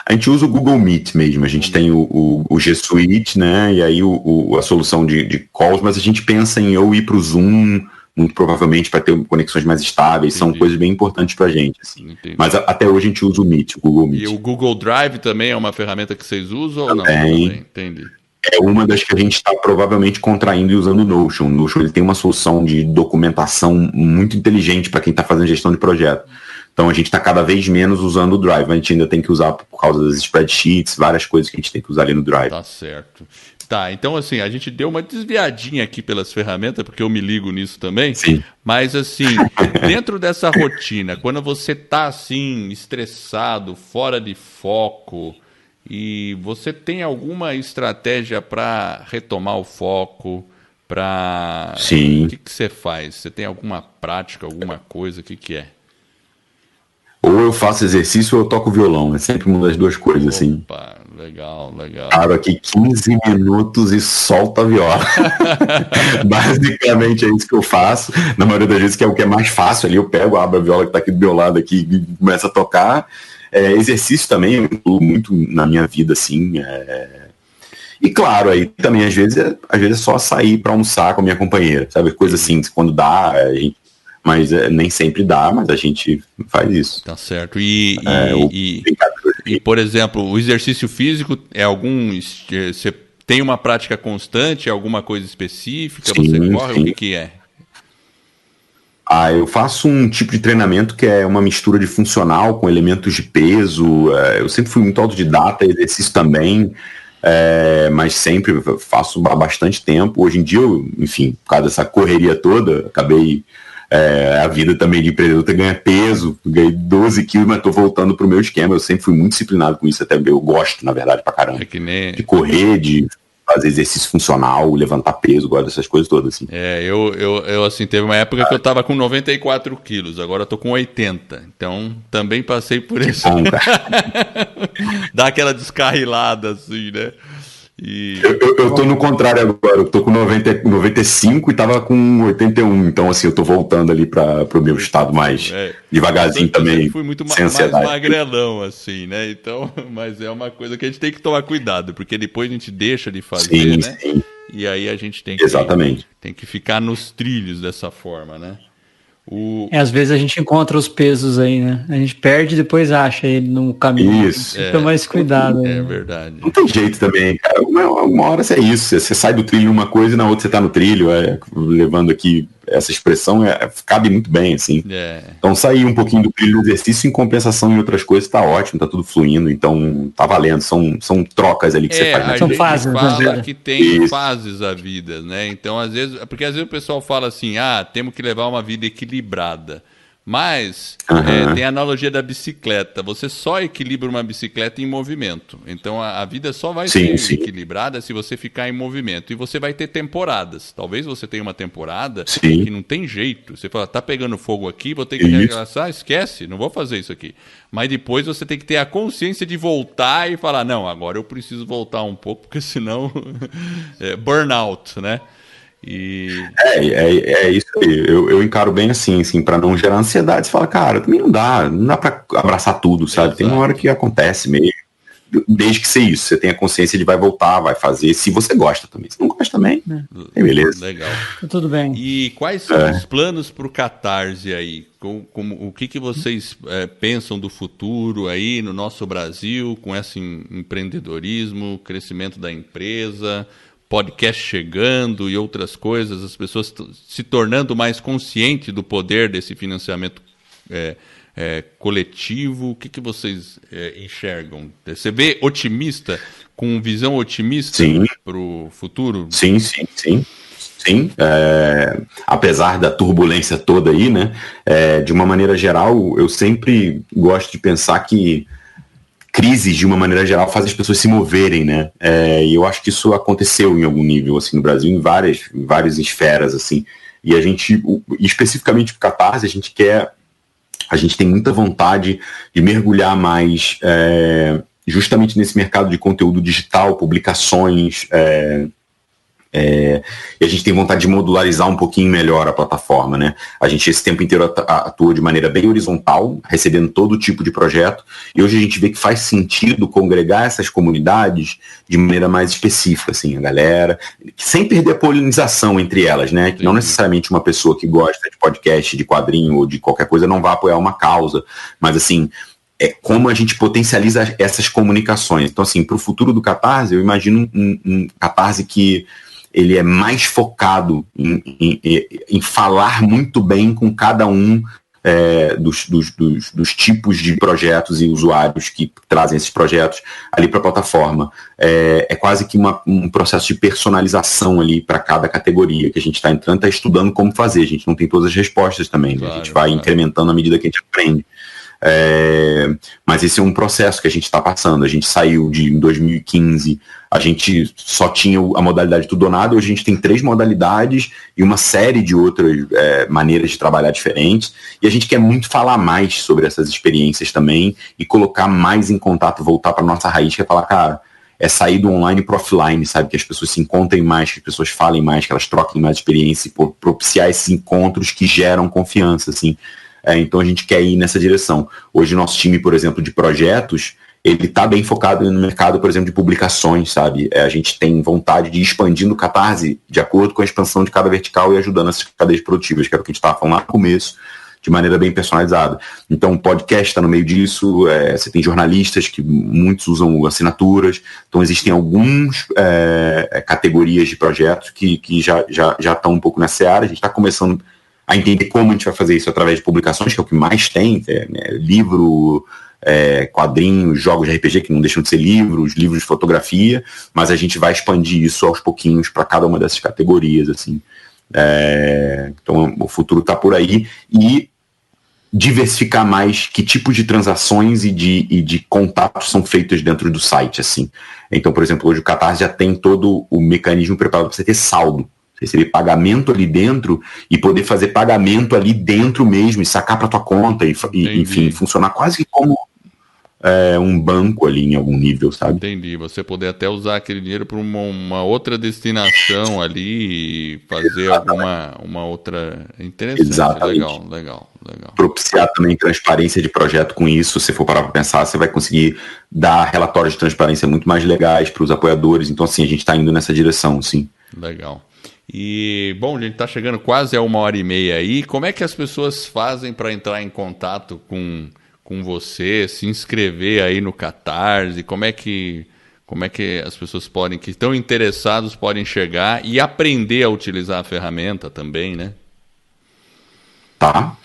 A gente usa o Google Meet mesmo, a gente tem o G Suite, né, e aí a solução de calls, mas a gente pensa em eu ir para o Zoom, muito provavelmente para ter conexões mais estáveis. Entendi. São coisas bem importantes para a gente. Assim. Mas até hoje a gente usa o Meet, o Google Meet. E o Google Drive também é uma ferramenta que vocês usam ou não? Também, entendi. É uma das que a gente está provavelmente contraindo e usando o Notion. O Notion ele tem uma solução de documentação muito inteligente para quem está fazendo gestão de projeto. Então a gente está cada vez menos usando o Drive, mas a gente ainda tem que usar por causa das spreadsheets, várias coisas que a gente tem que usar ali no Drive. Tá certo. Tá, então assim, a gente deu uma desviadinha aqui pelas ferramentas, porque eu me ligo nisso também. Sim. Mas assim, dentro dessa rotina, quando você tá assim, estressado, fora de foco, e você tem alguma estratégia para retomar o foco, para... Sim. O que você faz? Você tem alguma prática, alguma coisa? O que é? Ou eu faço exercício ou eu toco violão. É sempre uma das duas coisas, assim. Opa, legal. Paro aqui 15 minutos e solto a viola. Basicamente é isso que eu faço. Na maioria das vezes, que é o que é mais fácil ali, eu pego, abro a viola que tá aqui do meu lado aqui e começo a tocar. Exercício também, eu incluo muito na minha vida, assim. E claro, aí também às vezes é só sair para almoçar com a minha companheira, sabe? Coisa assim, quando dá, a gente... Mas nem sempre dá, mas a gente faz isso. Tá certo. E, por exemplo, o exercício físico é algum... Você tem uma prática constante, é alguma coisa específica? Sim, você corre? sim. O que é? Eu faço um tipo de treinamento que é uma mistura de funcional com elementos de peso. Eu sempre fui muito autodidata, exercício também, mas sempre faço há bastante tempo. Hoje em dia, enfim, por causa dessa correria toda, acabei... a vida também de empreendedor ganha peso, ganhei 12 quilos, mas tô voltando pro meu esquema. Eu sempre fui muito disciplinado com isso, até eu gosto, na verdade, pra caramba. De correr, de fazer exercício funcional, levantar peso, gosto dessas coisas todas, assim. Eu assim, teve uma época que eu tava com 94 quilos, agora eu tô com 80, então também passei por isso. Bom, cara. Dá aquela descarrilada, assim, né? Eu tô no contrário agora, eu tô com 95 e tava com 81, então assim, eu tô voltando ali para o meu estado mais devagarzinho também. Eu fui muito mais magrelão, assim, né? Então, mas é uma coisa que a gente tem que tomar cuidado, porque depois a gente deixa de fazer, né? Sim. E aí a gente tem que ficar nos trilhos dessa forma, né? Às vezes a gente encontra os pesos aí, né? A gente perde e depois acha ele no caminho. Isso. Toma mais cuidado. É verdade. Não tem jeito também, cara. Uma hora é isso. Você sai do trilho numa coisa e na outra você tá no trilho. Levando aqui essa expressão, cabe muito bem, assim. Então sair um pouquinho do trilho do exercício em compensação em outras coisas tá ótimo, tá tudo fluindo. Então tá valendo. São trocas ali que você faz. São fases. Fala que tem fases a vida, né? Então às vezes o pessoal fala assim, temos que levar uma vida equilibrada. Mas tem a analogia da bicicleta. Você só equilibra uma bicicleta em movimento. Então a vida só vai ser equilibrada se você ficar em movimento. E você vai ter temporadas. Talvez você tenha uma temporada que não tem jeito. Você fala, tá pegando fogo aqui, vou ter que regaçar, esquece, não vou fazer isso aqui. Mas depois você tem que ter a consciência de voltar e falar, não, agora eu preciso voltar um pouco, porque senão burnout, né? É isso aí. Eu encaro bem assim, para não gerar ansiedade. Você fala, cara, também não dá pra abraçar tudo, sabe? Exato. Tem uma hora que acontece mesmo. Desde que seja isso, você tenha consciência de vai voltar, vai fazer, se você gosta também. Se não gosta também, beleza. Legal. Tudo bem. E quais são os planos pro Catarse aí? O que vocês pensam do futuro aí no nosso Brasil, com esse empreendedorismo, crescimento da empresa, podcast chegando e outras coisas, as pessoas se tornando mais conscientes do poder desse financiamento coletivo? O que vocês enxergam? Você vê otimista, com visão otimista para o futuro? Sim. Apesar da turbulência toda aí, né? De uma maneira geral, eu sempre gosto de pensar que crises, de uma maneira geral, fazem as pessoas se moverem, né? E eu acho que isso aconteceu em algum nível, assim, no Brasil, em várias esferas, assim. E a gente, especificamente para o Catarse, a gente tem muita vontade de mergulhar mais justamente nesse mercado de conteúdo digital, publicações, E a gente tem vontade de modularizar um pouquinho melhor a plataforma, né? A gente esse tempo inteiro atua de maneira bem horizontal, recebendo todo tipo de projeto, e hoje a gente vê que faz sentido congregar essas comunidades de maneira mais específica, assim, a galera, sem perder a polinização entre elas, né? Que não necessariamente uma pessoa que gosta de podcast, de quadrinho ou de qualquer coisa não vai apoiar uma causa, mas assim, como a gente potencializa essas comunicações. Então, assim, para o futuro do Catarse, eu imagino um Catarse que ele é mais focado em falar muito bem com cada um dos tipos de projetos e usuários que trazem esses projetos ali para a plataforma. É quase que um processo de personalização ali para cada categoria que a gente está entrando, está estudando como fazer. A gente não tem todas as respostas também, né? A gente vai incrementando à medida que a gente aprende. Mas esse é um processo que a gente está passando. A gente saiu em 2015, a gente só tinha a modalidade tudo ou nada, hoje a gente tem 3 modalidades e uma série de outras maneiras de trabalhar diferentes, e a gente quer muito falar mais sobre essas experiências também e colocar mais em contato, voltar para nossa raiz, que é falar, cara, é sair do online para offline, sabe? Que as pessoas se encontrem mais, que as pessoas falem mais, que elas troquem mais experiência e propiciar esses encontros que geram confiança, assim. Então a gente quer ir nessa direção. Hoje o nosso time, por exemplo, de projetos, ele está bem focado no mercado, por exemplo, de publicações, sabe? A gente tem vontade de ir expandindo o Catarse de acordo com a expansão de cada vertical e ajudando essas cadeias produtivas, que era o que a gente estava falando lá no começo, de maneira bem personalizada. Então o podcast está no meio disso, você tem jornalistas que muitos usam assinaturas, então existem algumas categorias de projetos que já estão um pouco nessa área. A gente está começando a entender como a gente vai fazer isso através de publicações, que é o que mais tem, livro, quadrinhos, jogos de RPG, que não deixam de ser livros de fotografia, mas a gente vai expandir isso aos pouquinhos para cada uma dessas categorias, assim. Então o futuro está por aí, e diversificar mais que tipos de transações e de contatos são feitos dentro do site, assim. Então, por exemplo, hoje o Catarse já tem todo o mecanismo preparado para você ter saldo, receber pagamento ali dentro e poder fazer pagamento ali dentro mesmo e sacar para tua conta e enfim, funcionar quase que como um banco ali em algum nível, sabe? Entendi. Você poder até usar aquele dinheiro para uma outra destinação ali e fazer uma outra... Interessante. Exatamente. Legal. Propiciar também transparência de projeto com isso. Se for parar para pensar, você vai conseguir dar relatórios de transparência muito mais legais para os apoiadores. Então, assim, a gente está indo nessa direção, sim. Legal. E, bom, a gente está chegando quase a 1h30 aí. Como é que as pessoas fazem para entrar em contato com você, se inscrever aí no Catarse? Como é que as pessoas que estão interessados podem chegar e aprender a utilizar a ferramenta também, né? Tá.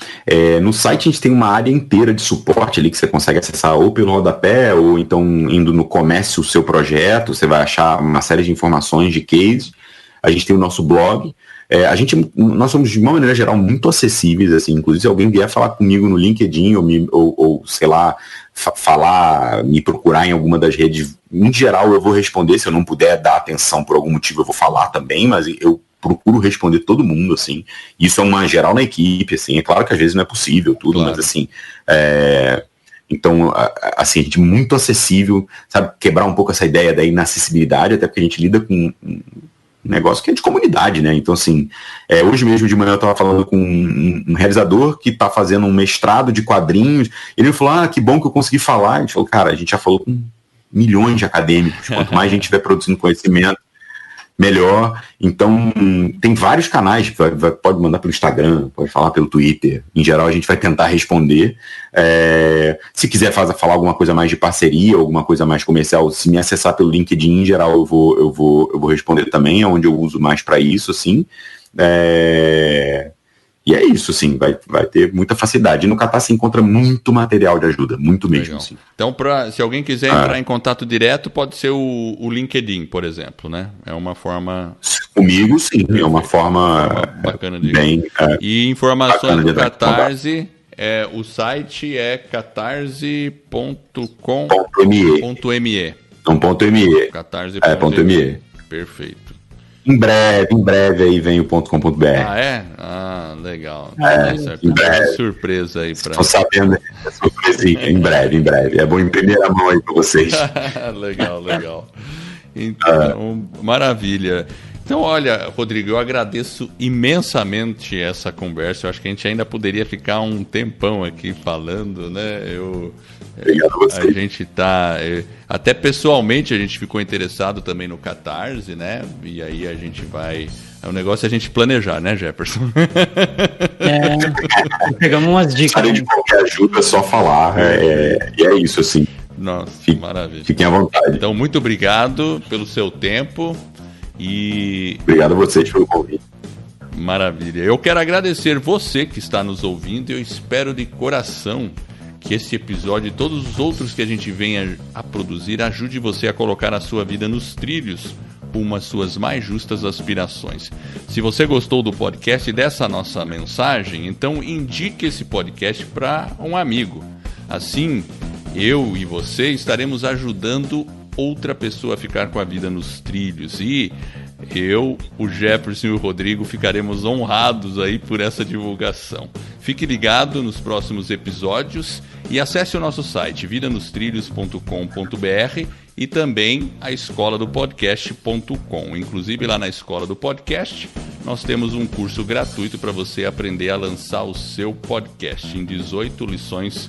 No site a gente tem uma área inteira de suporte ali que você consegue acessar ou pelo rodapé ou então indo no Comece o Seu Projeto, você vai achar uma série de informações de case. A gente tem o nosso blog. Nós somos, de uma maneira geral, muito acessíveis, assim, inclusive se alguém vier falar comigo no LinkedIn ou sei lá, me procurar em alguma das redes, em geral eu vou responder. Se eu não puder dar atenção por algum motivo, eu vou falar também, mas eu procuro responder todo mundo, assim. Isso é uma geral na equipe, assim. É claro que às vezes não é possível tudo, claro. Mas assim... Então, assim, a gente é muito acessível, sabe, quebrar um pouco essa ideia da inacessibilidade, até porque a gente lida com negócio que é de comunidade, né? Então, assim, hoje mesmo de manhã eu estava falando com um realizador que está fazendo um mestrado de quadrinhos. Ele falou, que bom que eu consegui falar. A gente falou, cara, a gente já falou com milhões de acadêmicos. Quanto mais a gente estiver produzindo conhecimento, melhor. Então, tem vários canais, pode mandar pelo Instagram, pode falar pelo Twitter. Em geral, a gente vai tentar responder. Se quiser falar alguma coisa mais de parceria, alguma coisa mais comercial, se me acessar pelo LinkedIn, em geral, eu vou responder também, é onde eu uso mais para isso, assim. E é isso, sim, vai ter muita facilidade. E no Catarse se encontra muito material de ajuda, muito mesmo. Assim. Então, se alguém quiser entrar em contato direto, pode ser o LinkedIn, por exemplo, né? É uma forma... Comigo, sim, é uma forma bacana de... bem... E informações do Catarse, o site é catarse.com.me. Não, .me. Catarse.me. Perfeito. Em breve aí vem o .com.br. Legal. Em breve. Surpresa aí para. Estou sabendo, surpresinha. Em breve. É bom em primeira mão aí para vocês. Legal. Então, maravilha. Então, olha, Rodrigo, eu agradeço imensamente essa conversa. Eu acho que a gente ainda poderia ficar um tempão aqui falando, né? Obrigado a você. A gente tá... Até pessoalmente a gente ficou interessado também no Catarse, né? E aí a gente vai... O negócio é a gente planejar, né, Jefferson? Pegamos umas dicas. Sabe, de qualquer ajuda é só falar. E é isso, assim. Nossa, maravilha. Fiquem à vontade. Então, muito obrigado pelo seu tempo. Obrigado a vocês pelo convite. Maravilha. Eu quero agradecer você que está nos ouvindo. Eu espero de coração que esse episódio e todos os outros que a gente venha a produzir ajude você a colocar a sua vida nos trilhos rumo às suas mais justas aspirações. Se você gostou do podcast e dessa nossa mensagem, então indique esse podcast para um amigo. Assim, eu e você estaremos ajudando outra pessoa a ficar com a vida nos trilhos. E eu, o Jefferson e o Rodrigo ficaremos honrados aí por essa divulgação. Fique ligado nos próximos episódios e acesse o nosso site vidanostrilhos.com.br e também a escoladopodcast.com. Inclusive lá na Escola do Podcast nós temos um curso gratuito para você aprender a lançar o seu podcast em 18 lições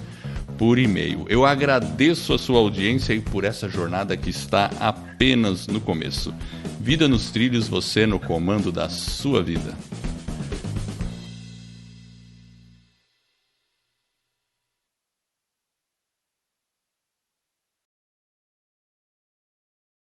por e-mail. Eu agradeço a sua audiência e por essa jornada que está apenas no começo. Vida nos Trilhos, você no comando da sua vida.